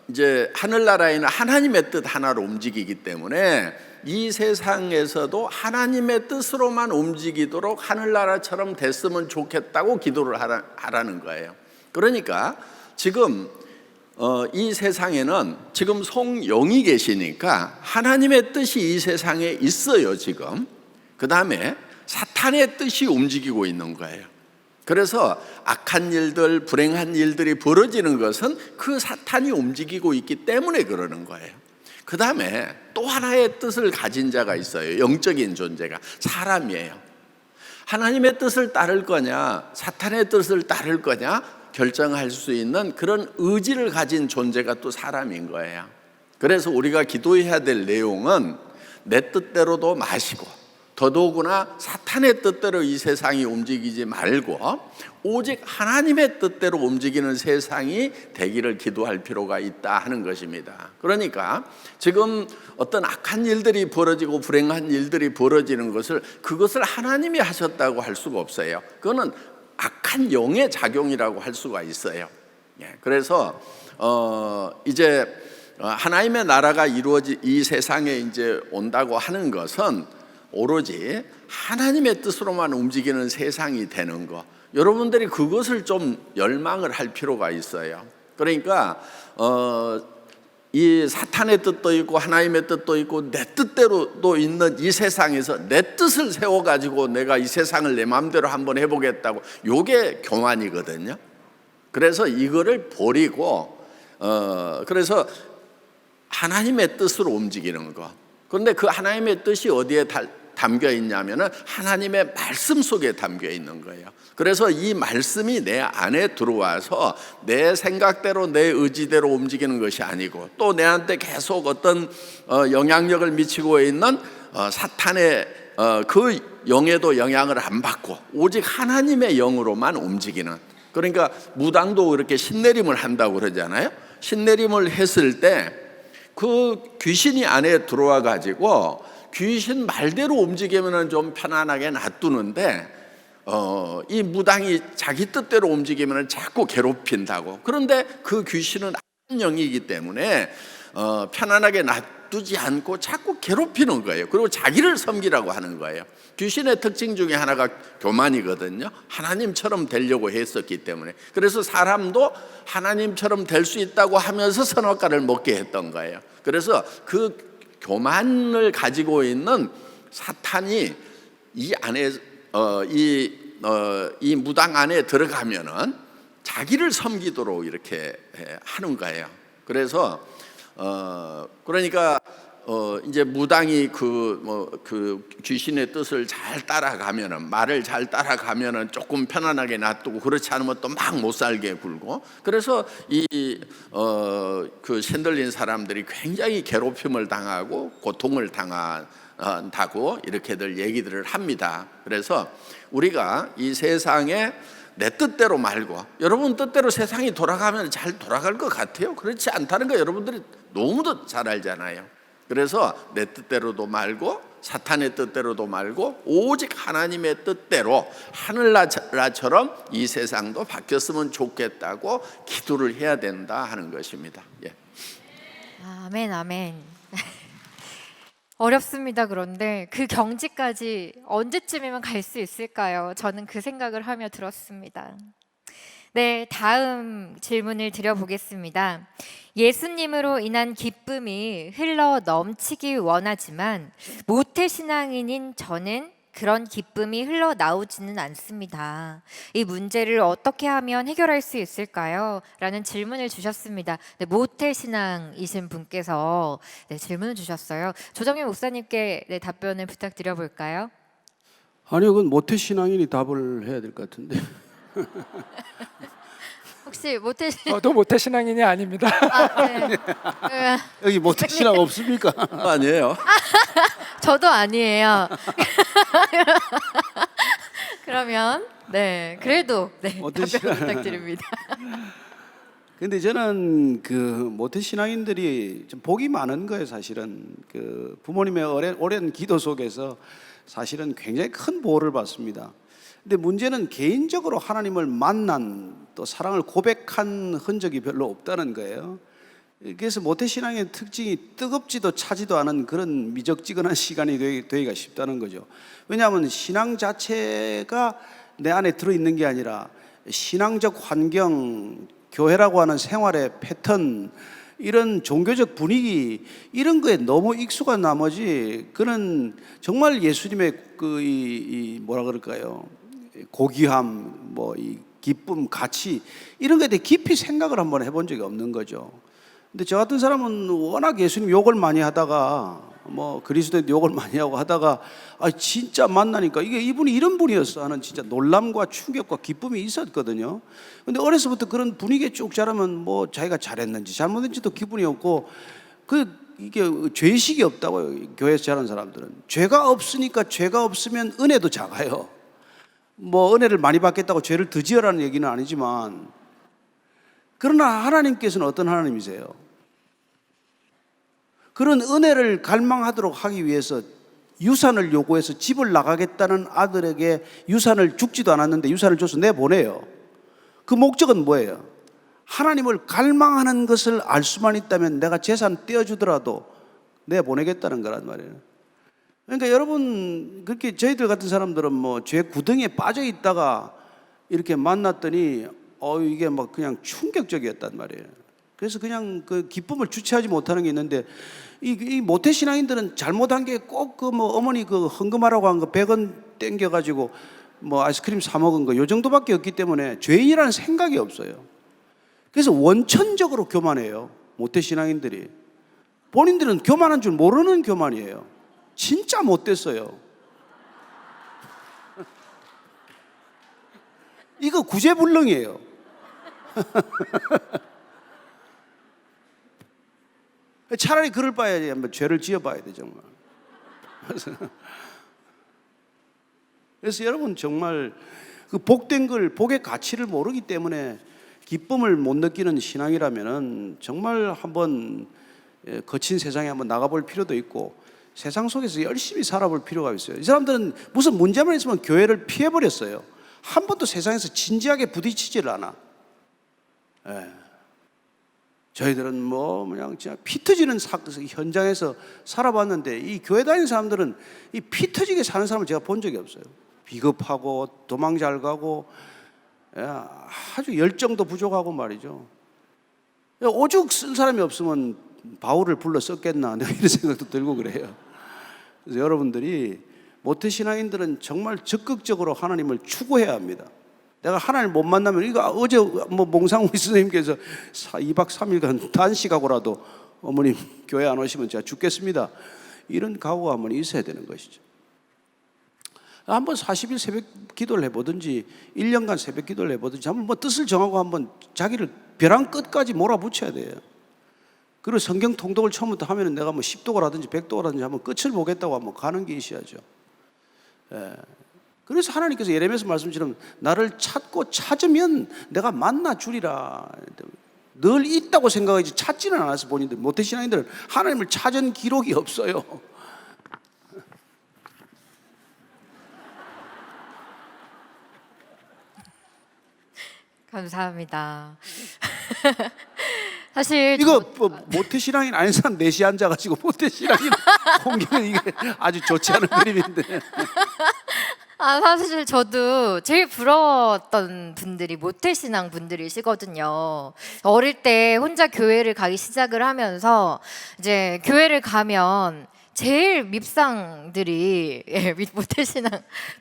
이제 하늘나라에는 하나님의 뜻 하나로 움직이기 때문에 이 세상에서도 하나님의 뜻으로만 움직이도록 하늘나라처럼 됐으면 좋겠다고 기도를 하라는 거예요. 그러니까 지금 이 세상에는 지금 성령이 계시니까 하나님의 뜻이 이 세상에 있어요. 지금 그 다음에 사탄의 뜻이 움직이고 있는 거예요. 그래서 악한 일들, 불행한 일들이 벌어지는 것은 그 사탄이 움직이고 있기 때문에 그러는 거예요. 그 다음에 또 하나의 뜻을 가진 자가 있어요. 영적인 존재가 사람이에요. 하나님의 뜻을 따를 거냐 사탄의 뜻을 따를 거냐 결정할 수 있는 그런 의지를 가진 존재가 또 사람인 거예요. 그래서 우리가 기도해야 될 내용은 내 뜻대로도 마시고 더더구나 사탄의 뜻대로 이 세상이 움직이지 말고 오직 하나님의 뜻대로 움직이는 세상이 되기를 기도할 필요가 있다 하는 것입니다. 그러니까 지금 어떤 악한 일들이 벌어지고 불행한 일들이 벌어지는 것을 그것을 하나님이 하셨다고 할 수가 없어요. 그거는 악한 영의 작용이라고 할 수가 있어요. 그래서 이제 하나님의 나라가 이루어지 이 세상에 이제 온다고 하는 것은 오로지 하나님의 뜻으로만 움직이는 세상이 되는 것, 여러분들이 그것을 좀 열망을 할 필요가 있어요. 그러니까 이 사탄의 뜻도 있고 하나님의 뜻도 있고 내 뜻대로도 있는 이 세상에서 내 뜻을 세워가지고 내가 이 세상을 내 마음대로 한번 해보겠다고, 요게 교만이거든요. 그래서 이거를 버리고 그래서 하나님의 뜻으로 움직이는 것. 그런데 그 하나님의 뜻이 어디에 담겨 있냐면은 하나님의 말씀 속에 담겨 있는 거예요. 그래서 이 말씀이 내 안에 들어와서 내 생각대로 내 의지대로 움직이는 것이 아니고, 또 내한테 계속 어떤 영향력을 미치고 있는 사탄의 그 영에도 영향을 안 받고 오직 하나님의 영으로만 움직이는. 그러니까 무당도 그렇게 신내림을 한다고 그러잖아요. 신내림을 했을 때 그 귀신이 안에 들어와 가지고 귀신 말대로 움직이면 좀 편안하게 놔두는데 이 무당이 자기 뜻대로 움직이면 자꾸 괴롭힌다고. 그런데 그 귀신은 악한 영이기 때문에 편안하게 놔두지 않고 자꾸 괴롭히는 거예요. 그리고 자기를 섬기라고 하는 거예요. 귀신의 특징 중에 하나가 교만이거든요. 하나님처럼 되려고 했었기 때문에. 그래서 사람도 하나님처럼 될 수 있다고 하면서 선악과를 먹게 했던 거예요. 그래서 그 교만을 가지고 있는 사탄이 이 안에 이 무당 안에 들어가면은 자기를 섬기도록 이렇게 하는 거예요. 그래서 그러니까 이제 무당이 그 귀신의 뜻을 잘 따라가면은, 말을 잘 따라가면은 조금 편안하게 놔두고, 그렇지 않으면 또 막 못 살게 굴고, 그래서 그 신들린 사람들이 굉장히 괴롭힘을 당하고 고통을 당한다고 이렇게들 얘기들을 합니다. 그래서 우리가 이 세상에 내 뜻대로 말고, 여러분 뜻대로 세상이 돌아가면 잘 돌아갈 것 같아요? 그렇지 않다는 거 여러분들이 너무도 잘 알잖아요. 그래서 내 뜻대로도 말고 사탄의 뜻대로도 말고 오직 하나님의 뜻대로 하늘나라처럼 이 세상도 바뀌었으면 좋겠다고 기도를 해야 된다 하는 것입니다. 예. 아멘, 아멘. 어렵습니다. 그런데 그 경지까지 언제쯤이면 갈 수 있을까요? 저는 그 생각을 하며 들었습니다. 네, 다음 질문을 드려보겠습니다. 예수님으로 인한 기쁨이 흘러 넘치기 원하지만 모태신앙인인 저는 그런 기쁨이 흘러나오지는 않습니다. 이 문제를 어떻게 하면 해결할 수 있을까요? 라는 질문을 주셨습니다. 네, 모태신앙이신 분께서 질문을 주셨어요. 조정현 목사님께 답변을 부탁드려볼까요? 아니요, 그건 모태신앙인이 답을 해야 될 것 같은데. 혹시 저도 모태신앙인이 아닙니다. 네. 여기 모태신앙 없습니까? 아니에요. 저도 아니에요. 그러면 그래도 답변 부탁드립니다. 근데 저는 그 모태신앙인들이 좀 복이 많은 거예요. 사실은 그 부모님의 오랜 기도 속에서 사실은 굉장히 큰 보호를 받습니다. 근데 문제는 개인적으로 하나님을 만난, 또 사랑을 고백한 흔적이 별로 없다는 거예요. 그래서 모태신앙의 특징이 뜨겁지도 차지도 않은 그런 미적지근한 시간이 되기가 쉽다는 거죠. 왜냐하면 신앙 자체가 내 안에 들어있는 게 아니라 신앙적 환경, 교회라고 하는 생활의 패턴, 이런 종교적 분위기, 이런 거에 너무 익숙한 나머지 그는 정말 예수님의 뭐라 그럴까요? 고귀함, 이 기쁨, 가치, 이런 거에 대해 깊이 생각을 한번 해본 적이 없는 거죠. 근데 저 같은 사람은 워낙 예수님 욕을 많이 하다가 그리스도에 욕을 많이 하고 하다가 진짜 만나니까 이게 이분이 이런 분이었어 하는 진짜 놀람과 충격과 기쁨이 있었거든요. 근데 어려서부터 그런 분위기에 쭉 자라면 자기가 잘했는지 잘못했는지도 기분이 없고, 이게 죄의식이 없다고요. 교회에서 자란 사람들은. 죄가 없으니까 죄가 없으면 은혜도 작아요. 뭐 은혜를 많이 받겠다고 죄를 더 지어라는 얘기는 아니지만, 그러나 하나님께서는 어떤 하나님이세요? 그런 은혜를 갈망하도록 하기 위해서 유산을 요구해서 집을 나가겠다는 아들에게 유산을 죽지도 않았는데 유산을 줘서 내보내요. 그 목적은 뭐예요? 하나님을 갈망하는 것을 알 수만 있다면 내가 재산 떼어주더라도 내보내겠다는 거란 말이에요. 그러니까 여러분, 그렇게 저희들 같은 사람들은 뭐 죄 구덩이에 빠져 있다가 이렇게 만났더니 이게 막 그냥 충격적이었단 말이에요. 그래서 그냥 그 기쁨을 주체하지 못하는 게 있는데, 이 모태 신앙인들은 잘못한 게 꼭 그 뭐 어머니 그 헌금하라고 한 거 100원 땡겨가지고 뭐 아이스크림 사 먹은 거 요 정도밖에 없기 때문에 죄인이라는 생각이 없어요. 그래서 원천적으로 교만해요. 모태 신앙인들이. 본인들은 교만한 줄 모르는 교만이에요. 진짜 못됐어요. 이거 구제불능이에요. 차라리 그럴 바에 한번 죄를 지어봐야 돼 정말. 그래서 여러분 정말 그 복된 걸, 복의 가치를 모르기 때문에 기쁨을 못 느끼는 신앙이라면은 정말 한번 거친 세상에 한번 나가볼 필요도 있고 세상 속에서 열심히 살아볼 필요가 있어요. 이 사람들은 무슨 문제만 있으면 교회를 피해버렸어요. 한 번도 세상에서 진지하게 부딪히질 않아. 저희들은 뭐 그냥 진짜 피 터지는 현장에서 살아봤는데, 이 교회 다니는 사람들은 이 피 터지게 사는 사람을 제가 본 적이 없어요. 비겁하고 도망 잘 가고 아주 열정도 부족하고 말이죠. 오죽 쓴 사람이 없으면 바울을 불러 썼겠나, 내가 이런 생각도 들고 그래요. 그래서 여러분들이 모태 신앙인들은 정말 적극적으로 하나님을 추구해야 합니다. 내가 하나님을 못 만나면, 이거 어제 뭐 몽상우리 선생님께서 2박 3일간 단식하고라도 어머님 교회 안 오시면 제가 죽겠습니다, 이런 각오가 한번 있어야 되는 것이죠. 한번 40일 새벽 기도를 해보든지 1년간 새벽 기도를 해보든지 한번 뭐 뜻을 정하고 한번 자기를 벼랑 끝까지 몰아붙여야 돼요. 그리고 성경 통독을 처음부터 하면 내가 뭐 10도가라든지 100도가라든지 한번 끝을 보겠다고 한번 가는 게 있어야죠. 그래서 하나님께서 예레미야서 말씀처럼 나를 찾고 찾으면 내가 만나 주리라. 늘 있다고 생각하지 찾지는 않아서, 본인들 모태 신앙인들은 하나님을 찾은 기록이 없어요. 감사합니다. 사실 이거 모태 신앙인 아닌 사람 넷이 앉아가지고 모태 신앙인 공개는 이게 아주 좋지 않은 그림인데. 사실 저도 제일 부러웠던 분들이 모태신앙 분들이시거든요. 어릴 때 혼자 교회를 가기 시작을 하면서 이제 교회를 가면 제일 밉상들이 모태신앙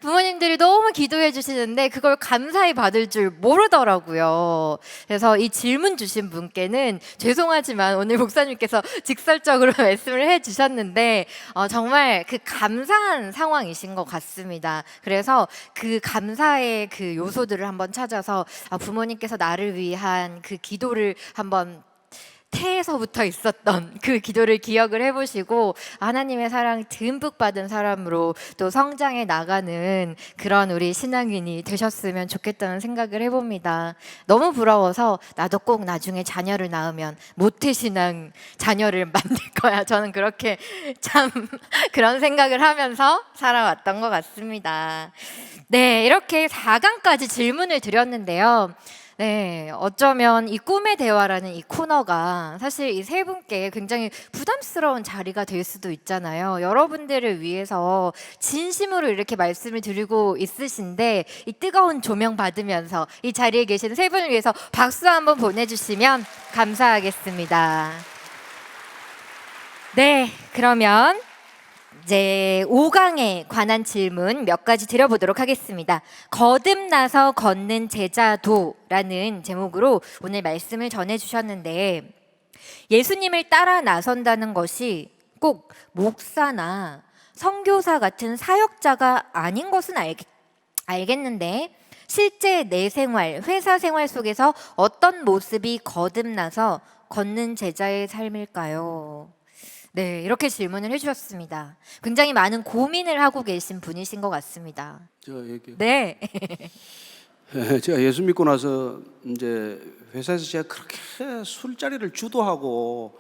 부모님들이 너무 기도해 주시는데 그걸 감사히 받을 줄 모르더라고요. 그래서 이 질문 주신 분께는 죄송하지만 오늘 목사님께서 직설적으로 말씀을 해 주셨는데 정말 그 감사한 상황이신 것 같습니다. 그래서 그 감사의 그 요소들을 한번 찾아서 부모님께서 나를 위한 그 기도를 한번 태에서부터 있었던 그 기도를 기억을 해보시고 하나님의 사랑 듬뿍 받은 사람으로 또 성장해 나가는 그런 우리 신앙인이 되셨으면 좋겠다는 생각을 해봅니다. 너무 부러워서 나도 꼭 나중에 자녀를 낳으면 모태신앙 자녀를 만들 거야. 저는 그렇게 참 그런 생각을 하면서 살아왔던 것 같습니다. 네, 이렇게 4강까지 질문을 드렸는데요. 네, 어쩌면 이 꿈의 대화라는 이 코너가 사실 이 세 분께 굉장히 부담스러운 자리가 될 수도 있잖아요. 여러분들을 위해서 진심으로 이렇게 말씀을 드리고 있으신데 이 뜨거운 조명 받으면서 이 자리에 계시는 세 분을 위해서 박수 한번 보내주시면 감사하겠습니다. 네, 그러면 이제 5강에 관한 질문 몇 가지 드려보도록 하겠습니다. 거듭나서 걷는 제자도라는 제목으로 오늘 말씀을 전해주셨는데, 예수님을 따라 나선다는 것이 꼭 목사나 선교사 같은 사역자가 아닌 것은 알겠는데 실제 내 생활, 회사 생활 속에서 어떤 모습이 거듭나서 걷는 제자의 삶일까요? 네, 이렇게 질문을 해주셨습니다. 굉장히 많은 고민을 하고 계신 분이신 것 같습니다. 저 얘기. 네. 제가 예수 믿고 나서 이제 회사에서 제가 그렇게 술자리를 주도하고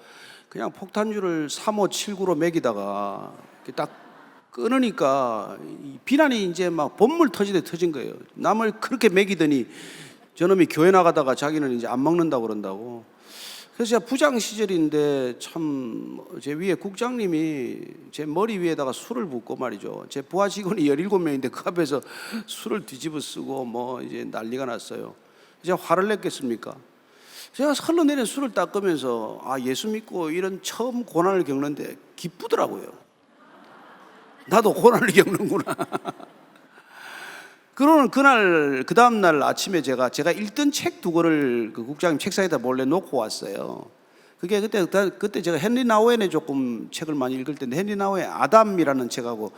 그냥 폭탄주를 3,5,7,9로 먹이다가 딱 끊으니까 이 비난이 이제 막 본물 터지듯 터진 거예요. 남을 그렇게 먹이더니 저놈이 교회 나가다가 자기는 이제 안 먹는다고 그런다고. 그래서 제가 부장 시절인데 참 제 위에 국장님이 제 머리 위에다가 술을 붓고 말이죠. 제 부하 직원이 17명인데 그 앞에서 술을 뒤집어 쓰고 뭐 이제 난리가 났어요. 제가 화를 냈겠습니까? 제가 흘러내린 술을 닦으면서 아, 예수 믿고 이런 처음 고난을 겪는데 기쁘더라고요. 나도 고난을 겪는구나. 그러는 그날 그 다음 날 아침에 제가 읽던 책 2권을 그 국장님 책상에다 몰래 놓고 왔어요. 그게 그때 제가 헨리 나우엔의 조금 책을 많이 읽을 때인데 헨리 나우엔의 아담이라는 책하고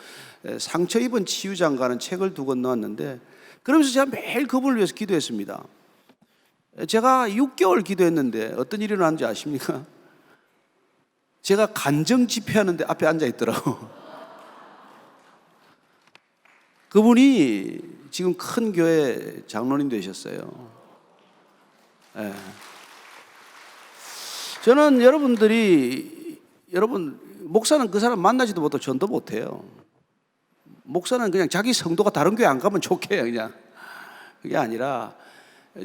상처 입은 치유장가는 책을 2권 넣었는데 그러면서 제가 매일 그분을 위해서 기도했습니다. 제가 6개월 기도했는데 어떤 일이 일어났는지 아십니까? 제가 간정 집회하는데 앞에 앉아 있더라고. 그분이 지금 큰 교회 장로님 되셨어요. 예. 저는 여러분 목사는 그 사람 만나지도 못하고 전도 못해요. 목사는 그냥 자기 성도가 다른 교회 안 가면 좋게 그냥. 그게 아니라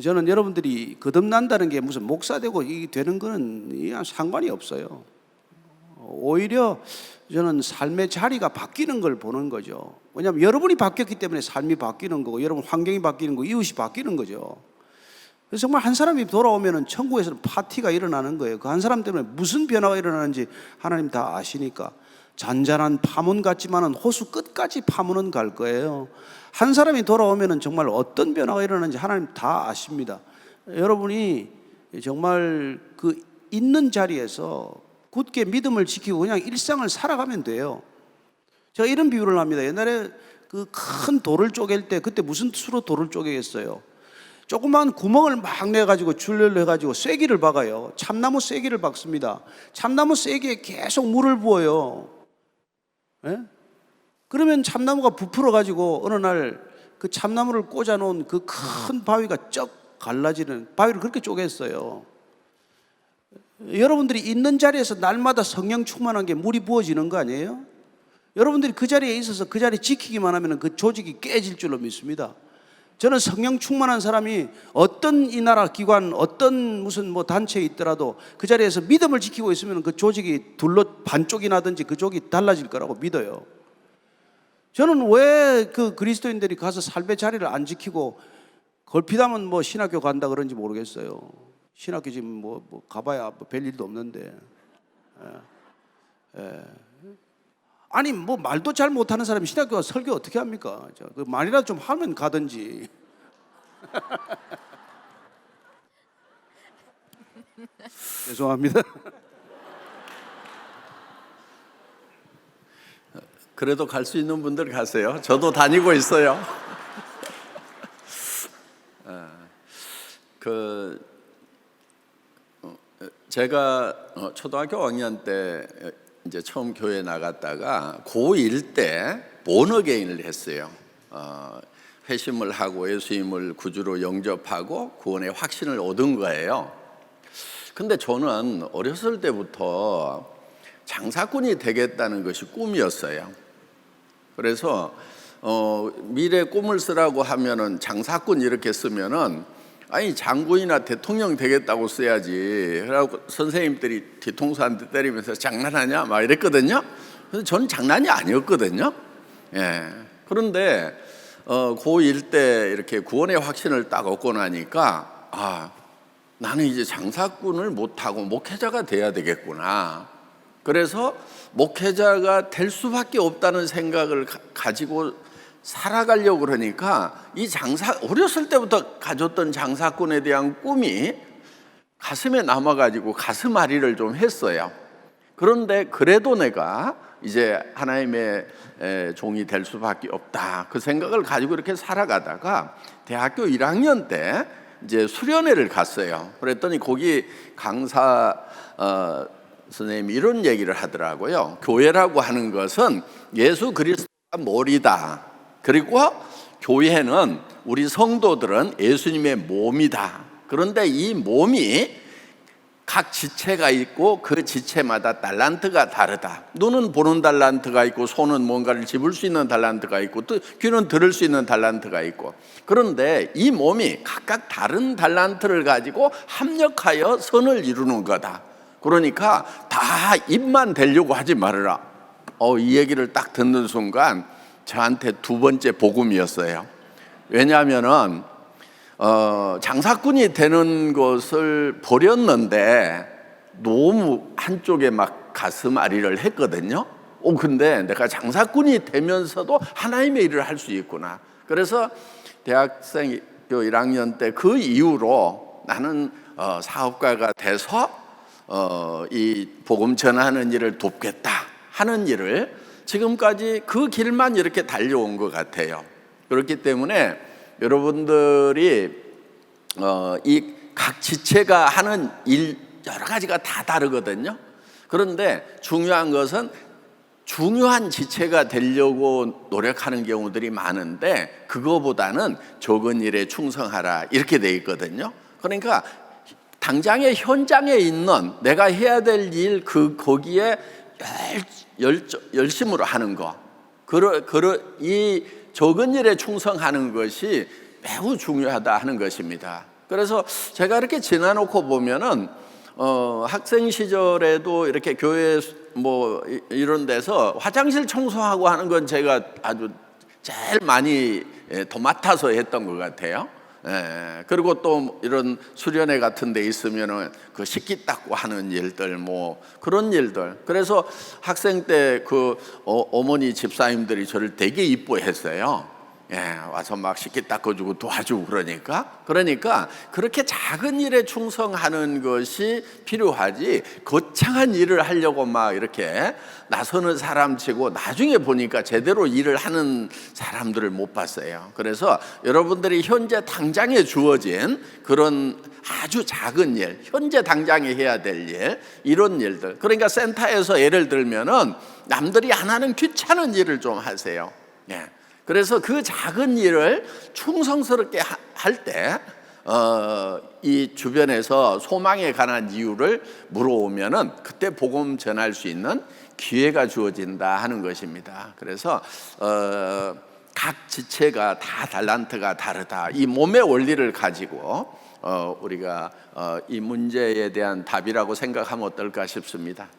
저는 여러분들이 거듭난다는 게 무슨 목사 되고 이 되는 거는 상관이 없어요. 오히려 저는 삶의 자리가 바뀌는 걸 보는 거죠. 왜냐하면 여러분이 바뀌었기 때문에 삶이 바뀌는 거고 여러분 환경이 바뀌는 거고 이웃이 바뀌는 거죠. 그래서 정말 한 사람이 돌아오면 천국에서는 파티가 일어나는 거예요. 그 한 사람 때문에 무슨 변화가 일어나는지 하나님 다 아시니까 잔잔한 파문 같지만은 호수 끝까지 파문은 갈 거예요. 한 사람이 돌아오면 정말 어떤 변화가 일어나는지 하나님 다 아십니다. 여러분이 정말 그 있는 자리에서 굳게 믿음을 지키고 그냥 일상을 살아가면 돼요. 제가 이런 비유를 합니다. 옛날에 그 큰 돌을 쪼갤 때 그때 무슨 수로 돌을 쪼개겠어요? 조그만 구멍을 막 내가지고 줄을 해가지고 쐐기를 박아요. 참나무 쐐기를 박습니다. 참나무 쐐기에 계속 물을 부어요. 예? 그러면 참나무가 부풀어가지고 어느 날 그 참나무를 꽂아놓은 그 큰 바위가 쩍 갈라지는 바위를 그렇게 쪼갰어요. 여러분들이 있는 자리에서 날마다 성령 충만한 게 물이 부어지는 거 아니에요? 여러분들이 그 자리에 있어서 그 자리 지키기만 하면 그 조직이 깨질 줄로 믿습니다. 저는 성령 충만한 사람이 어떤 이 나라 기관, 어떤 무슨 뭐 단체에 있더라도 그 자리에서 믿음을 지키고 있으면 그 조직이 둘로 반쪽이 나든지 그 조직이 달라질 거라고 믿어요. 저는 왜 그 그리스도인들이 가서 삶의 자리를 안 지키고 걸핏하면 뭐 신학교 간다 그런지 모르겠어요. 신학교 지금 뭐 가봐야 별 일도 없는데. 아니 뭐 말도 잘 못하는 사람이 신학교 가서 설교 어떻게 합니까? 그 말이라도 좀 하면 가든지. 죄송합니다. 그래도 갈 수 있는 분들 가세요. 저도 다니고 있어요. 제가 초등학교 5학년 때 이제 처음 교회 나갔다가 고1 때 본어게인을 했어요. 회심을 하고 예수님을 구주로 영접하고 구원의 확신을 얻은 거예요. 근데 저는 어렸을 때부터 장사꾼이 되겠다는 것이 꿈이었어요. 그래서 미래 꿈을 쓰라고 하면은 장사꾼 이렇게 쓰면은 아니 장군이나 대통령 되겠다고 써야지. 그래갖고 선생님들이 뒤통수 한 대 때리면서 장난하냐 막 이랬거든요. 그래서 저는 장난이 아니었거든요. 예. 그런데 고1 때 이렇게 구원의 확신을 딱 얻고 나니까 나는 이제 장사꾼을 못하고 목회자가 돼야 되겠구나. 그래서 목회자가 될 수밖에 없다는 생각을 가지고 살아가려고 그러니까 이 어렸을 때부터 가졌던 장사꾼에 대한 꿈이 가슴에 남아가지고 가슴앓이를 좀 했어요. 그런데 그래도 내가 이제 하나님의 종이 될 수밖에 없다 그 생각을 가지고 이렇게 살아가다가 대학교 1학년 때 이제 수련회를 갔어요. 그랬더니 거기 강사 선생님이 이런 얘기를 하더라고요. 교회라고 하는 것은 예수 그리스도가 머리다. 그리고 교회는 우리 성도들은 예수님의 몸이다. 그런데 이 몸이 각 지체가 있고 그 지체마다 달란트가 다르다. 눈은 보는 달란트가 있고, 손은 뭔가를 집을 수 있는 달란트가 있고, 또 귀는 들을 수 있는 달란트가 있고. 그런데 이 몸이 각각 다른 달란트를 가지고 합력하여 선을 이루는 거다. 그러니까 다 입만 대려고 하지 말아라. 이 얘기를 딱 듣는 순간 저한테 두 번째 복음이었어요. 왜냐하면은 장사꾼이 되는 것을 버렸는데 너무 한쪽에 막 가슴 아리를 했거든요. 근데 내가 장사꾼이 되면서도 하나님의 일을 할 수 있구나. 그래서 대학생 1학년 때 그 이후로 나는 사업가가 돼서 이 복음 전하는 일을 돕겠다 하는 일을 지금까지 그 길만 이렇게 달려온 것 같아요. 그렇기 때문에 여러분들이 이 각 지체가 하는 일 여러 가지가 다 다르거든요. 그런데 중요한 것은 중요한 지체가 되려고 노력하는 경우들이 많은데 그거보다는 적은 일에 충성하라 이렇게 돼 있거든요. 그러니까 당장의 현장에 있는 내가 해야 될 일 거기에 열심으로 하는 거. 이 적은 일에 충성하는 것이 매우 중요하다 하는 것입니다. 그래서 제가 이렇게 지나놓고 보면은 학생 시절에도 이렇게 교회 뭐 이런 데서 화장실 청소하고 하는 건 제가 아주 제일 많이 도맡아서 했던 것 같아요. 그리고 또 이런 수련회 같은 데 있으면은 그 식기 닦고 하는 일들 뭐 그런 일들. 그래서 학생 때 그 어머니 집사님들이 저를 되게 이뻐했어요. 와서 막 식기 닦아주고 도와주고 그러니까 그렇게 작은 일에 충성하는 것이 필요하지 거창한 일을 하려고 막 이렇게 나서는 사람치고 나중에 보니까 제대로 일을 하는 사람들을 못 봤어요. 그래서 여러분들이 현재 당장에 주어진 그런 아주 작은 일, 현재 당장에 해야 될 일, 이런 일들. 그러니까 센터에서 예를 들면은 남들이 안 하는 귀찮은 일을 좀 하세요. 그래서 그 작은 일을 충성스럽게 할 때 이 주변에서 소망에 관한 이유를 물어오면은 그때 복음 전할 수 있는 기회가 주어진다 하는 것입니다. 그래서 각 지체가 다 달란트가 다르다. 이 몸의 원리를 가지고 우리가 이 문제에 대한 답이라고 생각하면 어떨까 싶습니다.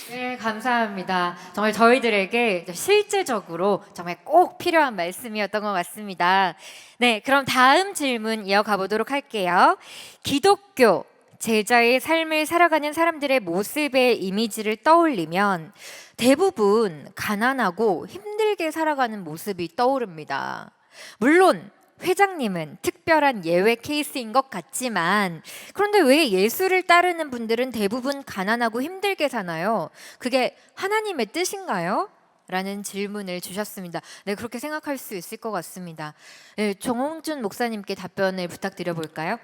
네, 감사합니다. 정말 저희들에게 실제적으로 정말 꼭 필요한 말씀이었던 것 같습니다. 네, 그럼 다음 질문 이어가 보도록 할게요. 기독교 제자의 삶을 살아가는 사람들의 모습의 이미지를 떠올리면 대부분 가난하고 힘들게 살아가는 모습이 떠오릅니다. 물론 회장님은 특별한 예외 케이스인 것 같지만 그런데 왜 예수를 따르는 분들은 대부분 가난하고 힘들게 사나요? 그게 하나님의 뜻인가요? 라는 질문을 주셨습니다. 네, 그렇게 생각할 수 있을 것 같습니다. 네, 정홍준 목사님께 답변을 부탁드려 볼까요?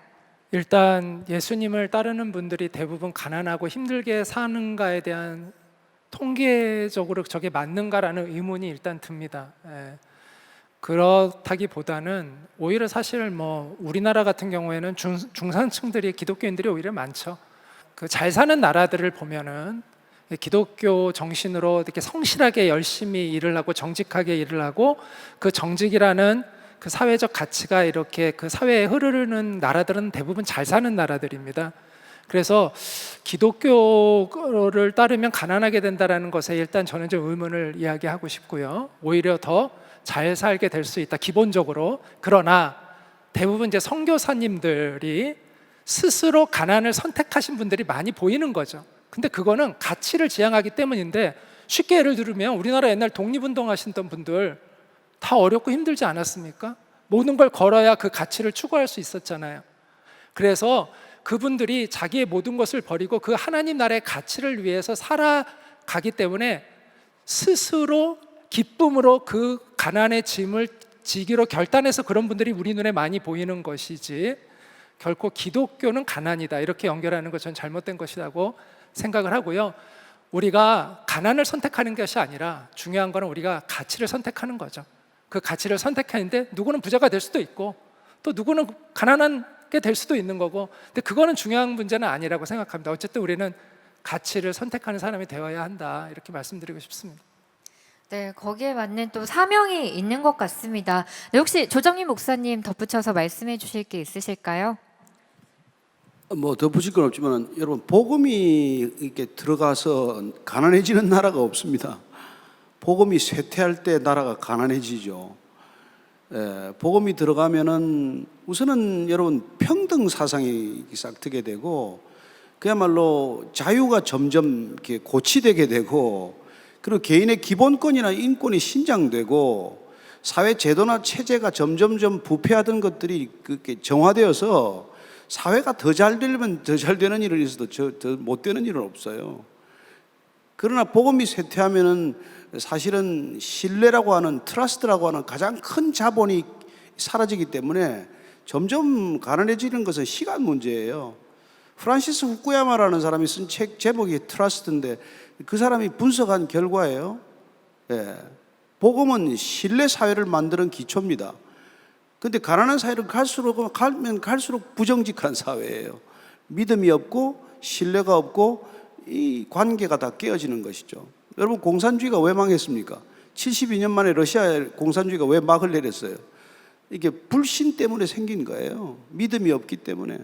일단 예수님을 따르는 분들이 대부분 가난하고 힘들게 사는가에 대한 통계적으로 저게 맞는가라는 의문이 일단 듭니다. 그렇다기보다는 오히려 사실 뭐 우리나라 같은 경우에는 중산층들이 기독교인들이 오히려 많죠. 그 잘 사는 나라들을 보면은 기독교 정신으로 이렇게 성실하게 열심히 일을 하고 정직하게 일을 하고 그 정직이라는 그 사회적 가치가 이렇게 그 사회에 흐르는 나라들은 대부분 잘 사는 나라들입니다. 그래서 기독교를 따르면 가난하게 된다는 것에 일단 저는 좀 의문을 이야기하고 싶고요. 오히려 더 잘 살게 될 수 있다, 기본적으로. 그러나 대부분 이제 선교사님들이 스스로 가난을 선택하신 분들이 많이 보이는 거죠. 근데 그거는 가치를 지향하기 때문인데, 쉽게 예를 들면 우리나라 옛날 독립운동 하시던 분들 다 어렵고 힘들지 않았습니까? 모든 걸 걸어야 그 가치를 추구할 수 있었잖아요. 그래서 그분들이 자기의 모든 것을 버리고 그 하나님 나라의 가치를 위해서 살아가기 때문에 스스로 기쁨으로 그 가난의 짐을 지기로 결단해서 그런 분들이 우리 눈에 많이 보이는 것이지, 결코 기독교는 가난이다 이렇게 연결하는 것 저는 잘못된 것이라고 생각을 하고요. 우리가 가난을 선택하는 것이 아니라 중요한 거는 우리가 가치를 선택하는 거죠. 그 가치를 선택하는데 누구는 부자가 될 수도 있고 또 누구는 가난한 게 될 수도 있는 거고, 근데 그거는 중요한 문제는 아니라고 생각합니다. 어쨌든 우리는 가치를 선택하는 사람이 되어야 한다, 이렇게 말씀드리고 싶습니다. 네, 거기에 맞는 또 사명이 있는 것 같습니다. 네, 혹시 조정민 목사님 덧붙여서 말씀해 주실 게 있으실까요? 뭐 덧붙일 건 없지만 여러분, 복음이 이렇게 들어가서 가난해지는 나라가 없습니다. 복음이 쇠퇴할 때 나라가 가난해지죠. 복음이 들어가면은 우선은 여러분 평등 사상이 싹트게 되고, 그야말로 자유가 점점 이렇게 고취되게 되고, 그리고 개인의 기본권이나 인권이 신장되고, 사회 제도나 체제가 점점점 부패하던 것들이 그렇게 정화되어서 사회가 더 잘 되려면 더 잘 되는 일은 있어도 더 못 되는 일은 없어요. 그러나 복음이 쇠퇴하면은 사실은 신뢰라고 하는, 트러스트라고 하는 가장 큰 자본이 사라지기 때문에 점점 가난해지는 것은 시간 문제예요. 프란시스 후쿠야마라는 사람이 쓴 책 제목이 트러스트인데 그 사람이 분석한 결과예요. 복음은 신뢰 사회를 만드는 기초입니다. 근데 가난한 사회를 가면 갈수록 부정직한 사회예요. 믿음이 없고 신뢰가 없고 이 관계가 다 깨어지는 것이죠. 여러분, 공산주의가 왜 망했습니까? 72년 만에 러시아의 공산주의가 왜 막을 내렸어요? 이게 불신 때문에 생긴 거예요. 믿음이 없기 때문에.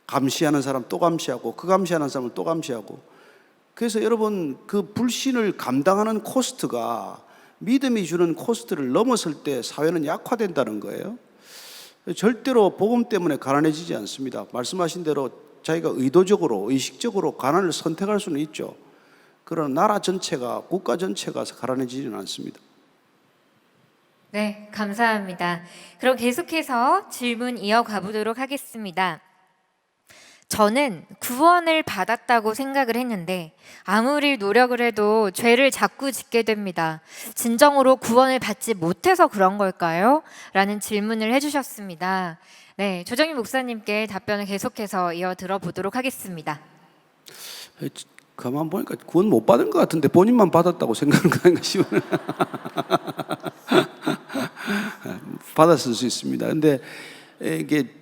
감시하는 사람 또 감시하고, 그 감시하는 사람을 또 감시하고. 그래서 여러분, 그 불신을 감당하는 코스트가 믿음이 주는 코스트를 넘었을 때 사회는 약화된다는 거예요. 절대로 복음 때문에 가난해지지 않습니다. 말씀하신 대로 자기가 의도적으로, 의식적으로 가난을 선택할 수는 있죠. 그러나 나라 전체가, 국가 전체가 가난해지지는 않습니다. 네, 감사합니다. 그럼 계속해서 질문 이어가 보도록 하겠습니다. 저는 구원을 받았다고 생각을 했는데 아무리 노력을 해도 죄를 자꾸 짓게 됩니다. 진정으로 구원을 받지 못해서 그런 걸까요? 라는 질문을 해주셨습니다. 네, 조정민 목사님께 답변을 계속해서 이어 들어보도록 하겠습니다. 가만 보니까 구원 못 받은 것 같은데 본인만 받았다고 생각하는 거 아닌가 싶어요. 받았을 수 있습니다. 근데 이게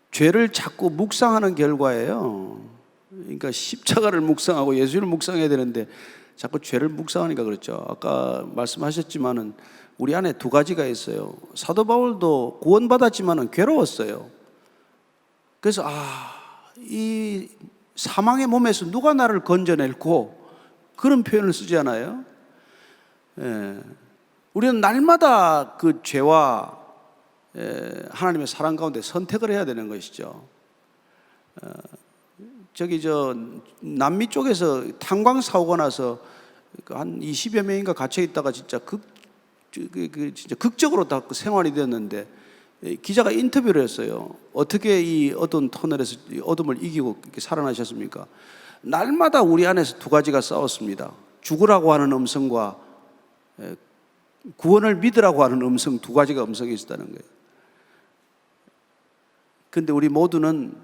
죄를 자꾸 묵상하는 결과예요. 그러니까 십자가를 묵상하고 예수를 묵상해야 되는데 자꾸 죄를 묵상하니까 그렇죠. 아까 말씀하셨지만은 우리 안에 두 가지가 있어요. 사도 바울도 구원받았지만은 괴로웠어요. 그래서 이 사망의 몸에서 누가 나를 건져낼고, 그런 표현을 쓰지 않아요? 우리는 날마다 그 죄와 하나님의 사랑 가운데 선택을 해야 되는 것이죠. 남미 쪽에서 탄광 사고가 나서 한 20여 명인가 갇혀 있다가 진짜 진짜 극적으로 다 생활이 되었는데, 기자가 인터뷰를 했어요. 어떻게 이 어두운 터널에서 이 어둠을 이기고 이렇게 살아나셨습니까? 날마다 우리 안에서 두 가지가 싸웠습니다. 죽으라고 하는 음성과 구원을 믿으라고 하는 음성, 두 가지가 음성이 있었다는 거예요. 근데 우리 모두는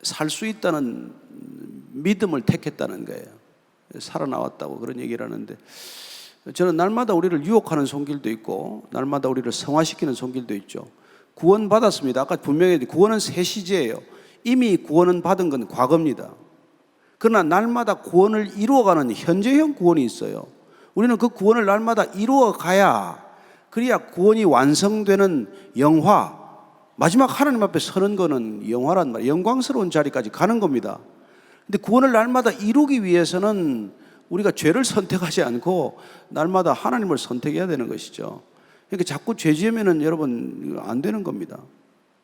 살 수 있다는 믿음을 택했다는 거예요. 살아나왔다고 그런 얘기를 하는데, 저는 날마다 우리를 유혹하는 손길도 있고 날마다 우리를 성화시키는 손길도 있죠. 구원 받았습니다. 아까 분명히 구원은 새 시제예요. 이미 구원은 받은 건 과거입니다. 그러나 날마다 구원을 이루어가는 현재형 구원이 있어요. 우리는 그 구원을 날마다 이루어가야, 그래야 구원이 완성되는 영화, 마지막 하나님 앞에 서는 거는 영화란 말이에요. 영광스러운 자리까지 가는 겁니다. 근데 구원을 날마다 이루기 위해서는 우리가 죄를 선택하지 않고 날마다 하나님을 선택해야 되는 것이죠. 그러니까 자꾸 죄 지으면은 여러분 안 되는 겁니다.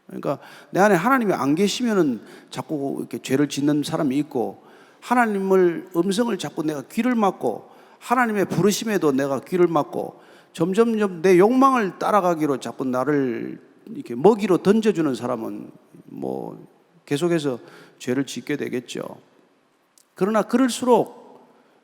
그러니까 내 안에 하나님이 안 계시면은 자꾸 이렇게 죄를 짓는 사람이 있고, 하나님을 음성을 자꾸 내가 귀를 막고, 하나님의 부르심에도 내가 귀를 막고, 점점점 내 욕망을 따라가기로 자꾸 나를 이렇게 먹이로 던져주는 사람은 뭐 계속해서 죄를 짓게 되겠죠. 그러나 그럴수록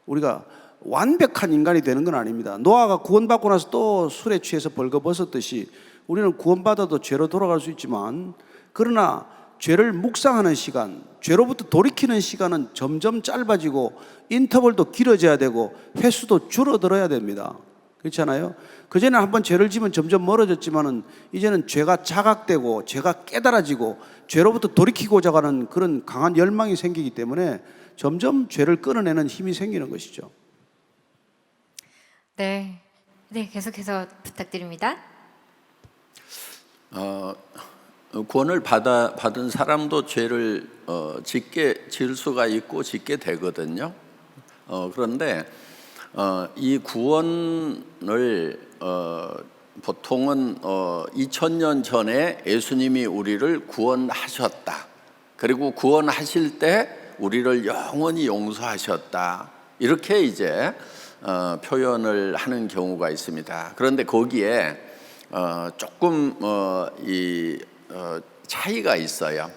우리가 완벽한 인간이 되는 건 아닙니다. 노아가 구원받고 나서 또 술에 취해서 벌거벗었듯이 우리는 구원받아도 죄로 돌아갈 수 있지만, 그러나 죄를 묵상하는 시간, 죄로부터 돌이키는 시간은 점점 짧아지고 인터벌도 길어져야 되고 횟수도 줄어들어야 됩니다. 그렇잖아요? 그전에 한번 죄를 지면 점점 멀어졌지만은 이제는 죄가 자각되고 죄가 깨달아지고 죄로부터 돌이키고자 하는 그런 강한 열망이 생기기 때문에 점점 죄를 끊어내는 힘이 생기는 것이죠. 네, 계속해서 부탁드립니다. 구원을 받은 사람도 죄를 지을 수가 있고 짓게 되거든요. 그런데 이 구원을 보통은 2000년 전에 예수님이 우리를 구원하셨다. 그리고 구원하실 때 우리를 영원히 용서하셨다. 이렇게 이제 표현을 하는 경우가 있습니다. 그런데 거기에 조금 차이가 있어요.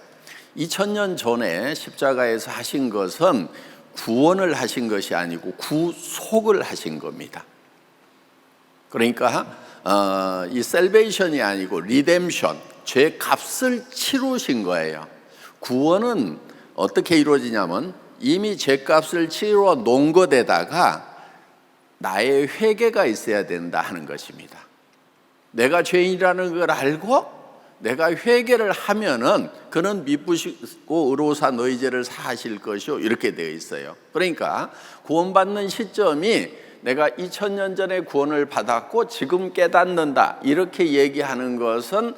2000년 전에 십자가에서 하신 것은 구원을 하신 것이 아니고 구속을 하신 겁니다. 그러니까 이 셀베이션이 아니고 리뎀션, 죄 값을 치르신 거예요. 구원은 어떻게 이루어지냐면 이미 죄 값을 치러 놓은 것에다가 나의 회개가 있어야 된다 하는 것입니다. 내가 죄인이라는 걸 알고 내가 회개를 하면은 그는 미쁘시고 의로사 너희 죄를 사하실 것이요, 이렇게 되어 있어요. 그러니까 구원받는 시점이 내가 2000년 전에 구원을 받았고 지금 깨닫는다 이렇게 얘기하는 것은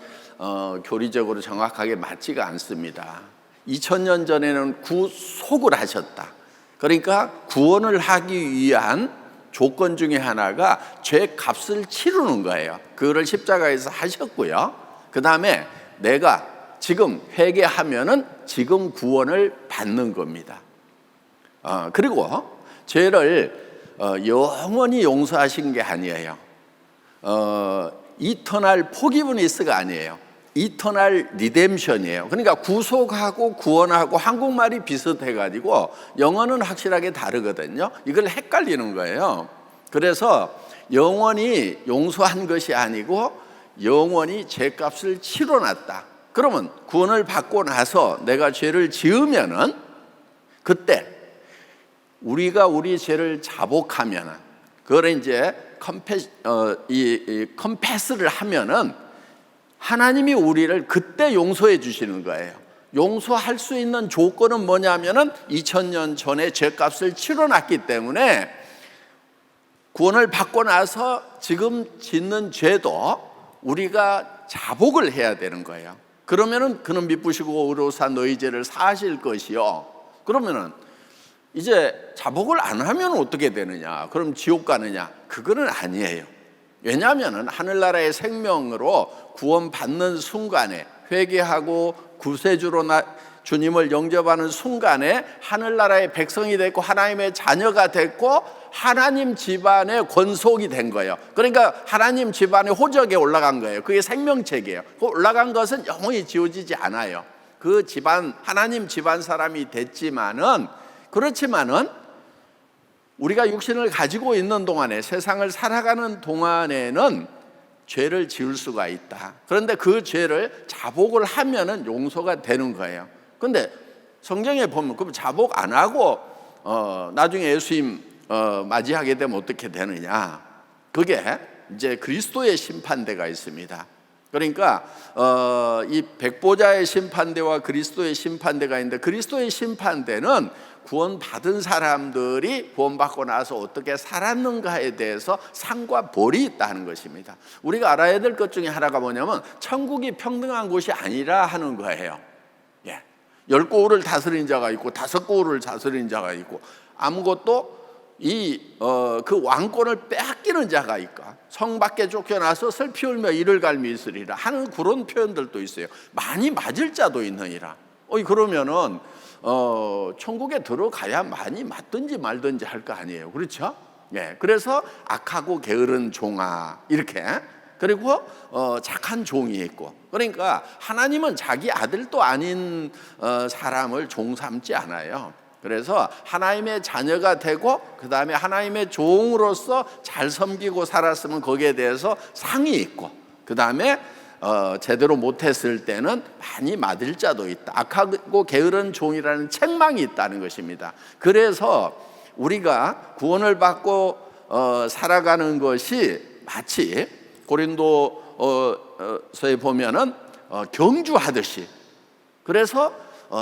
교리적으로 정확하게 맞지가 않습니다. 2000년 전에는 구속을 하셨다. 그러니까 구원을 하기 위한 조건 중에 하나가 죄 값을 치르는 거예요. 그거를 십자가에서 하셨고요. 그 다음에 내가 지금 회개하면은 지금 구원을 받는 겁니다. 그리고 죄를 영원히 용서하신 게 아니에요. 이터널 포기브니스가 아니에요. 이터널 리뎀션이에요. 그러니까 구속하고 구원하고 한국말이 비슷해가지고 영어는 확실하게 다르거든요. 이걸 헷갈리는 거예요. 그래서 영원히 용서한 것이 아니고 영원히 죄값을 치러놨다. 그러면 구원을 받고 나서 내가 죄를 지으면은 그때 우리가 우리 죄를 자복하면은 그걸 이제 컨페스를 하면은 하나님이 우리를 그때 용서해 주시는 거예요. 용서할 수 있는 조건은 뭐냐면은 2000년 전에 죄값을 치러놨기 때문에 구원을 받고 나서 지금 짓는 죄도 우리가 자복을 해야 되는 거예요. 그러면은 그는 미쁘시고 의로사 너희 죄를 사하실 것이요. 그러면은 이제 자복을 안 하면 어떻게 되느냐? 그럼 지옥 가느냐? 그거는 아니에요. 왜냐하면은 하늘나라의 생명으로 구원받는 순간에 회개하고 구세주로 주님을 영접하는 순간에 하늘나라의 백성이 됐고 하나님의 자녀가 됐고 하나님 집안의 권속이 된 거예요. 그러니까 하나님 집안의 호적에 올라간 거예요. 그게 생명책이에요. 그 올라간 것은 영원히 지워지지 않아요. 그 집안, 하나님 집안 사람이 됐지만은, 그렇지만은 우리가 육신을 가지고 있는 동안에, 세상을 살아가는 동안에는 죄를 지을 수가 있다. 그런데 그 죄를 자복을 하면은 용서가 되는 거예요. 근데 성경에 보면 그럼 자복 안 하고 나중에 예수님 맞이하게 되면 어떻게 되느냐? 그게 이제 그리스도의 심판대가 있습니다. 그러니까 이 백보자의 심판대와 그리스도의 심판대가 있는데, 그리스도의 심판대는 구원받은 사람들이 구원받고 나서 어떻게 살았는가에 대해서 상과 벌이 있다는 것입니다. 우리가 알아야 될 것 중에 하나가 뭐냐면 천국이 평등한 곳이 아니라 하는 거예요. 10고을을 다스린 자가 있고 5고을을 다스린 자가 있고, 아무것도 그 왕권을 빼앗기는 자가 있까, 성 밖에 쫓겨나서 슬피 울며 이를 갈미 있으리라 하는 그런 표현들도 있어요. 많이 맞을 자도 있느니라. 그러면은 천국에 들어가야 많이 맞든지 말든지 할 거 아니에요. 그렇죠? 그래서 악하고 게으른 종아, 이렇게. 그리고 착한 종이 있고. 그러니까 하나님은 자기 아들도 아닌 사람을 종 삼지 않아요. 그래서 하나님의 자녀가 되고 그 다음에 하나님의 종으로서 잘 섬기고 살았으면 거기에 대해서 상이 있고, 그 다음에 제대로 못했을 때는 많이 맞을 자도 있다. 악하고 게으른 종이라는 책망이 있다는 것입니다. 그래서 우리가 구원을 받고 살아가는 것이 마치 고린도서에 보면은 경주하듯이, 그래서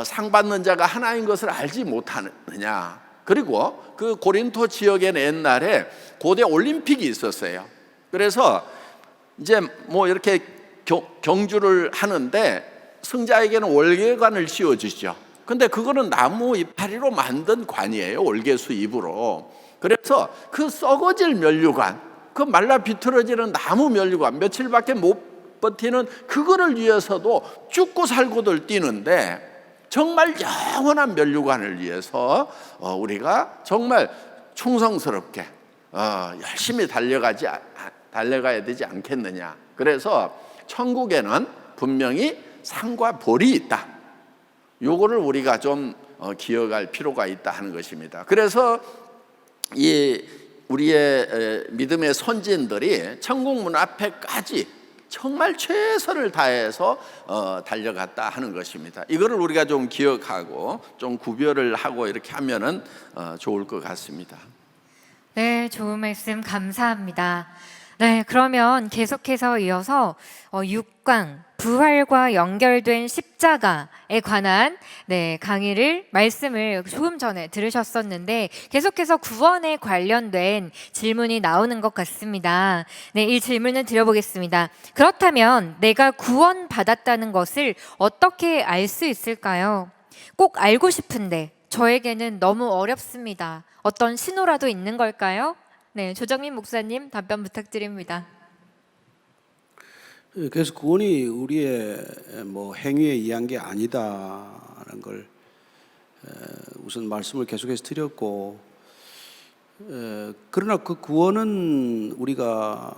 상 받는 자가 하나인 것을 알지 못하느냐. 그리고 그 고린도 지역에는 옛날에 고대 올림픽이 있었어요. 그래서 이제 뭐 이렇게 경주를 하는데 승자에게는 월계관을 씌워주죠. 근데 그거는 나무 이파리로 만든 관이에요. 월계수 잎으로. 그래서 그 썩어질 면류관, 그 말라 비틀어지는 나무 면류관, 며칠밖에 못 버티는 그거를 위해서도 죽고 살고들 뛰는데, 정말 영원한 면류관을 위해서 우리가 정말 충성스럽게 열심히 달려가야 되지 않겠느냐. 그래서 천국에는 분명히 상과 벌이 있다. 요거를 우리가 좀 기억할 필요가 있다 하는 것입니다. 그래서 이 우리의 믿음의 선진들이 천국 문 앞에까지 정말 최선을 다해서 달려갔다 하는 것입니다. 이거를 우리가 좀 기억하고 좀 구별을 하고 이렇게 하면은 좋을 것 같습니다. 네, 좋은 말씀 감사합니다. 네, 그러면 계속해서 이어서 6강 부활과 연결된 십자가에 관한 강의를 말씀을 조금 전에 들으셨었는데, 계속해서 구원에 관련된 질문이 나오는 것 같습니다. 네, 이 질문을 드려보겠습니다. 그렇다면 내가 구원받았다는 것을 어떻게 알 수 있을까요? 꼭 알고 싶은데 저에게는 너무 어렵습니다. 어떤 신호라도 있는 걸까요? 네, 조정민 목사님 답변 부탁드립니다. 그래서 구원이 우리의 뭐 행위에 의한 게 아니다라는 걸 우선 말씀을 계속해서 드렸고, 그러나 그 구원은 우리가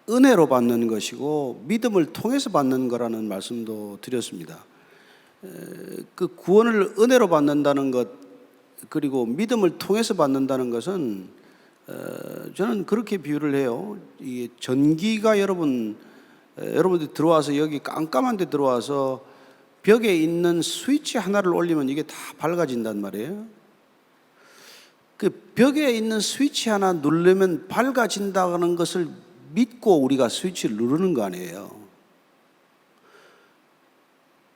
은혜로 받는 것이고 믿음을 통해서 받는 거라는 말씀도 드렸습니다. 그 구원을 은혜로 받는다는 것, 그리고 믿음을 통해서 받는다는 것은 저는 그렇게 비유를 해요. 이 전기가 여러분들이 들어와서 여기 깜깜한 데 들어와서 벽에 있는 스위치 하나를 올리면 이게 다 밝아진단 말이에요. 그 벽에 있는 스위치 하나 누르면 밝아진다는 것을 믿고 우리가 스위치를 누르는 거 아니에요.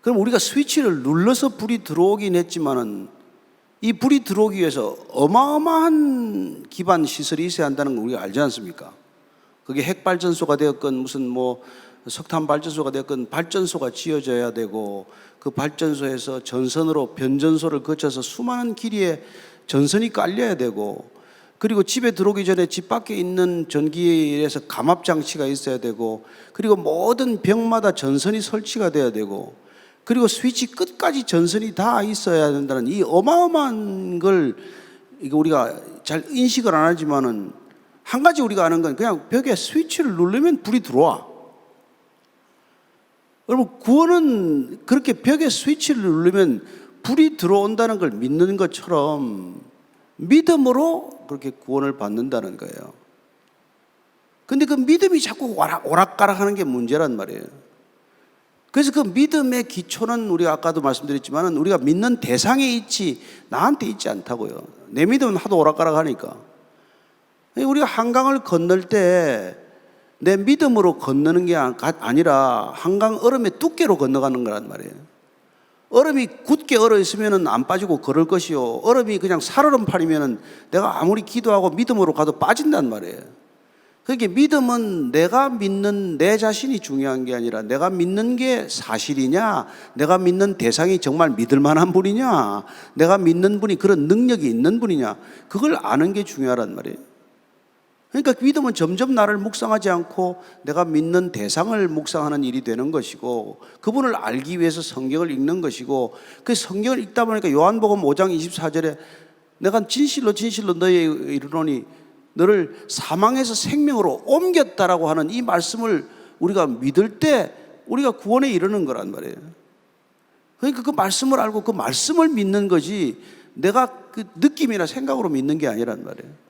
그럼 우리가 스위치를 눌러서 불이 들어오긴 했지만은 이 불이 들어오기 위해서 어마어마한 기반 시설이 있어야 한다는 걸 우리가 알지 않습니까? 그게 핵발전소가 되었건 무슨 뭐 석탄 발전소가 되었건 발전소가 지어져야 되고, 그 발전소에서 전선으로 변전소를 거쳐서 수많은 길이에 전선이 깔려야 되고, 그리고 집에 들어오기 전에 집 밖에 있는 전기에서 감압 장치가 있어야 되고, 그리고 모든 벽마다 전선이 설치가 돼야 되고, 그리고 스위치 끝까지 전선이 다 있어야 된다는 이 어마어마한 걸 이거 우리가 잘 인식을 안 하지만은, 한 가지 우리가 아는 건 그냥 벽에 스위치를 누르면 불이 들어와. 여러분, 구원은 그렇게 벽에 스위치를 누르면 불이 들어온다는 걸 믿는 것처럼 믿음으로 그렇게 구원을 받는다는 거예요. 근데 그 믿음이 자꾸 오락가락 하는 게 문제란 말이에요. 그래서 그 믿음의 기초는 우리가 아까도 말씀드렸지만 우리가 믿는 대상에 있지 나한테 있지 않다고요. 내 믿음은 하도 오락가락 하니까. 우리가 한강을 건널 때 내 믿음으로 건너는 게 아니라 한강 얼음의 두께로 건너가는 거란 말이에요. 얼음이 굳게 얼어 있으면 안 빠지고 걸을 것이요, 얼음이 그냥 살얼음판이면 내가 아무리 기도하고 믿음으로 가도 빠진단 말이에요. 그러니까 믿음은 내가 믿는 내 자신이 중요한 게 아니라 내가 믿는 게 사실이냐, 내가 믿는 대상이 정말 믿을 만한 분이냐, 내가 믿는 분이 그런 능력이 있는 분이냐, 그걸 아는 게 중요하단 말이에요. 그러니까 믿음은 점점 나를 묵상하지 않고 내가 믿는 대상을 묵상하는 일이 되는 것이고, 그분을 알기 위해서 성경을 읽는 것이고, 그 성경을 읽다 보니까 요한복음 5장 24절에 내가 진실로 진실로 너희에게 이르노니 너를 사망에서 생명으로 옮겼다라고 하는 이 말씀을 우리가 믿을 때 우리가 구원에 이르는 거란 말이에요. 그러니까 그 말씀을 알고 그 말씀을 믿는 거지 내가 그 느낌이나 생각으로 믿는 게 아니란 말이에요.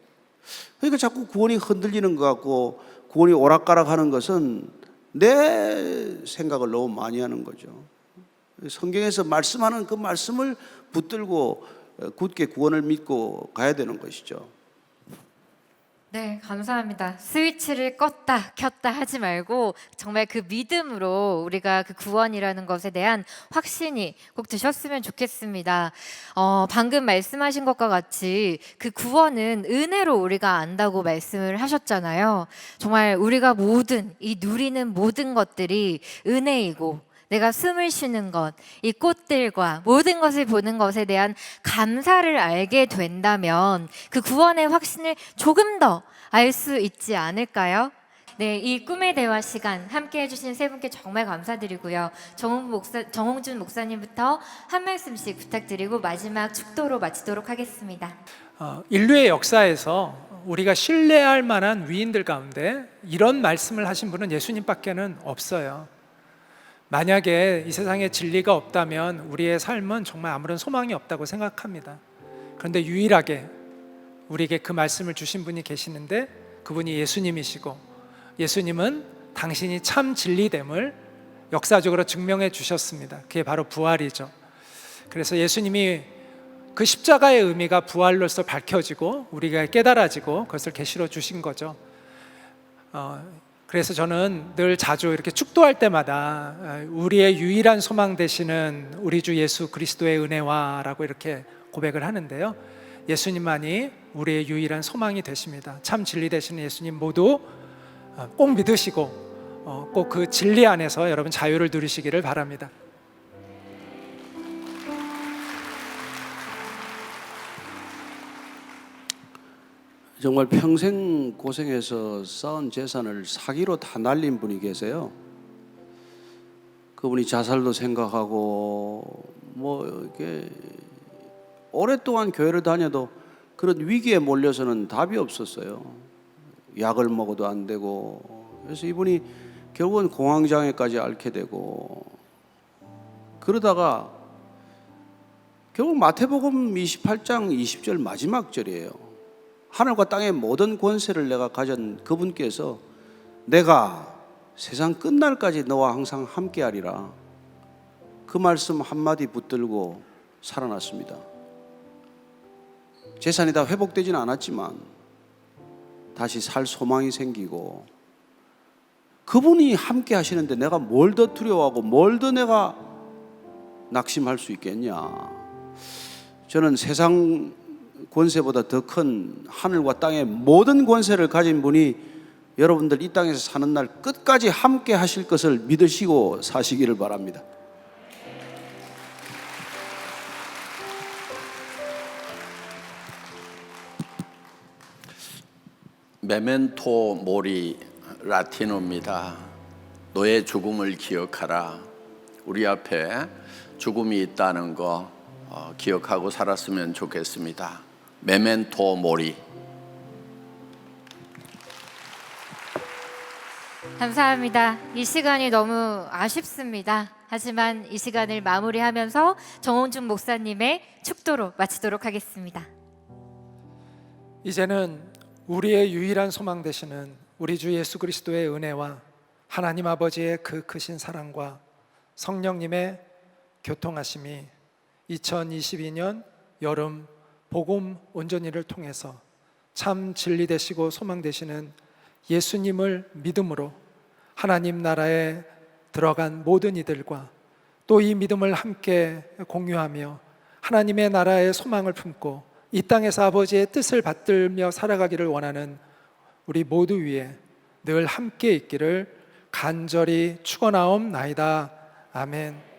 그러니까 자꾸 구원이 흔들리는 것 같고 구원이 오락가락 하는 것은 내 생각을 너무 많이 하는 거죠. 성경에서 말씀하는 그 말씀을 붙들고 굳게 구원을 믿고 가야 되는 것이죠. 네, 감사합니다. 스위치를 껐다 켰다 하지 말고 정말 그 믿음으로 우리가 그 구원이라는 것에 대한 확신이 꼭 드셨으면 좋겠습니다. 방금 말씀하신 것과 같이 그 구원은 은혜로 우리가 안다고 말씀을 하셨잖아요. 정말 우리가 이 누리는 모든 것들이 은혜이고 내가 숨을 쉬는 것, 이 꽃들과 모든 것을 보는 것에 대한 감사를 알게 된다면 그 구원의 확신을 조금 더 알 수 있지 않을까요? 네, 이 꿈의 대화 시간 함께 해주신 세 분께 정말 감사드리고요. 정홍준 목사님부터 한 말씀씩 부탁드리고 마지막 축도로 마치도록 하겠습니다. 인류의 역사에서 우리가 신뢰할 만한 위인들 가운데 이런 말씀을 하신 분은 예수님밖에는 없어요. 만약에 이 세상에 진리가 없다면 우리의 삶은 정말 아무런 소망이 없다고 생각합니다. 그런데 유일하게 우리에게 그 말씀을 주신 분이 계시는데 그분이 예수님이시고, 예수님은 당신이 참 진리됨을 역사적으로 증명해 주셨습니다. 그게 바로 부활이죠. 그래서 예수님이 그 십자가의 의미가 부활로서 밝혀지고 우리가 깨달아지고 그것을 계시로 주신 거죠. 그래서 저는 늘 자주 이렇게 축도할 때마다 우리의 유일한 소망 되시는 우리 주 예수 그리스도의 은혜와라고 이렇게 고백을 하는데요. 예수님만이 우리의 유일한 소망이 되십니다. 참 진리 되시는 예수님 모두 꼭 믿으시고 꼭 그 진리 안에서 여러분 자유를 누리시기를 바랍니다. 정말 평생 고생해서 쌓은 재산을 사기로 다 날린 분이 계세요. 그분이 자살도 생각하고 이렇게 오랫동안 교회를 다녀도 그런 위기에 몰려서는 답이 없었어요. 약을 먹어도 안 되고, 그래서 이분이 결국은 공황장애까지 앓게 되고, 그러다가 결국 마태복음 28장 20절 마지막 절이에요. 하늘과 땅의 모든 권세를 내가 가진 그분께서 내가 세상 끝날까지 너와 항상 함께하리라, 그 말씀 한마디 붙들고 살아났습니다. 재산이 다 회복되지는 않았지만 다시 살 소망이 생기고, 그분이 함께 하시는데 내가 뭘 더 두려워하고 뭘 더 내가 낙심할 수 있겠냐. 저는 세상 권세보다 더 큰 하늘과 땅의 모든 권세를 가진 분이 여러분들 이 땅에서 사는 날 끝까지 함께 하실 것을 믿으시고 사시기를 바랍니다. 메멘토 모리, 라틴어입니다. 너의 죽음을 기억하라. 우리 앞에 죽음이 있다는 거 기억하고 살았으면 좋겠습니다. 메멘토 모리. 감사합니다. 이 시간이 너무 아쉽습니다. 하지만 이 시간을 마무리하면서 정홍준 목사님의 축도로 마치도록 하겠습니다. 이제는 우리의 유일한 소망 되시는 우리 주 예수 그리스도의 은혜와 하나님 아버지의 그 크신 사랑과 성령님의 교통하심이 2022년 여름 복음 온전히를 통해서 참 진리 되시고 소망 되시는 예수님을 믿음으로 하나님 나라에 들어간 모든 이들과 또 이 믿음을 함께 공유하며 하나님의 나라의 소망을 품고 이 땅에서 아버지의 뜻을 받들며 살아가기를 원하는 우리 모두 위에 늘 함께 있기를 간절히 축원하옵나이다. 아멘.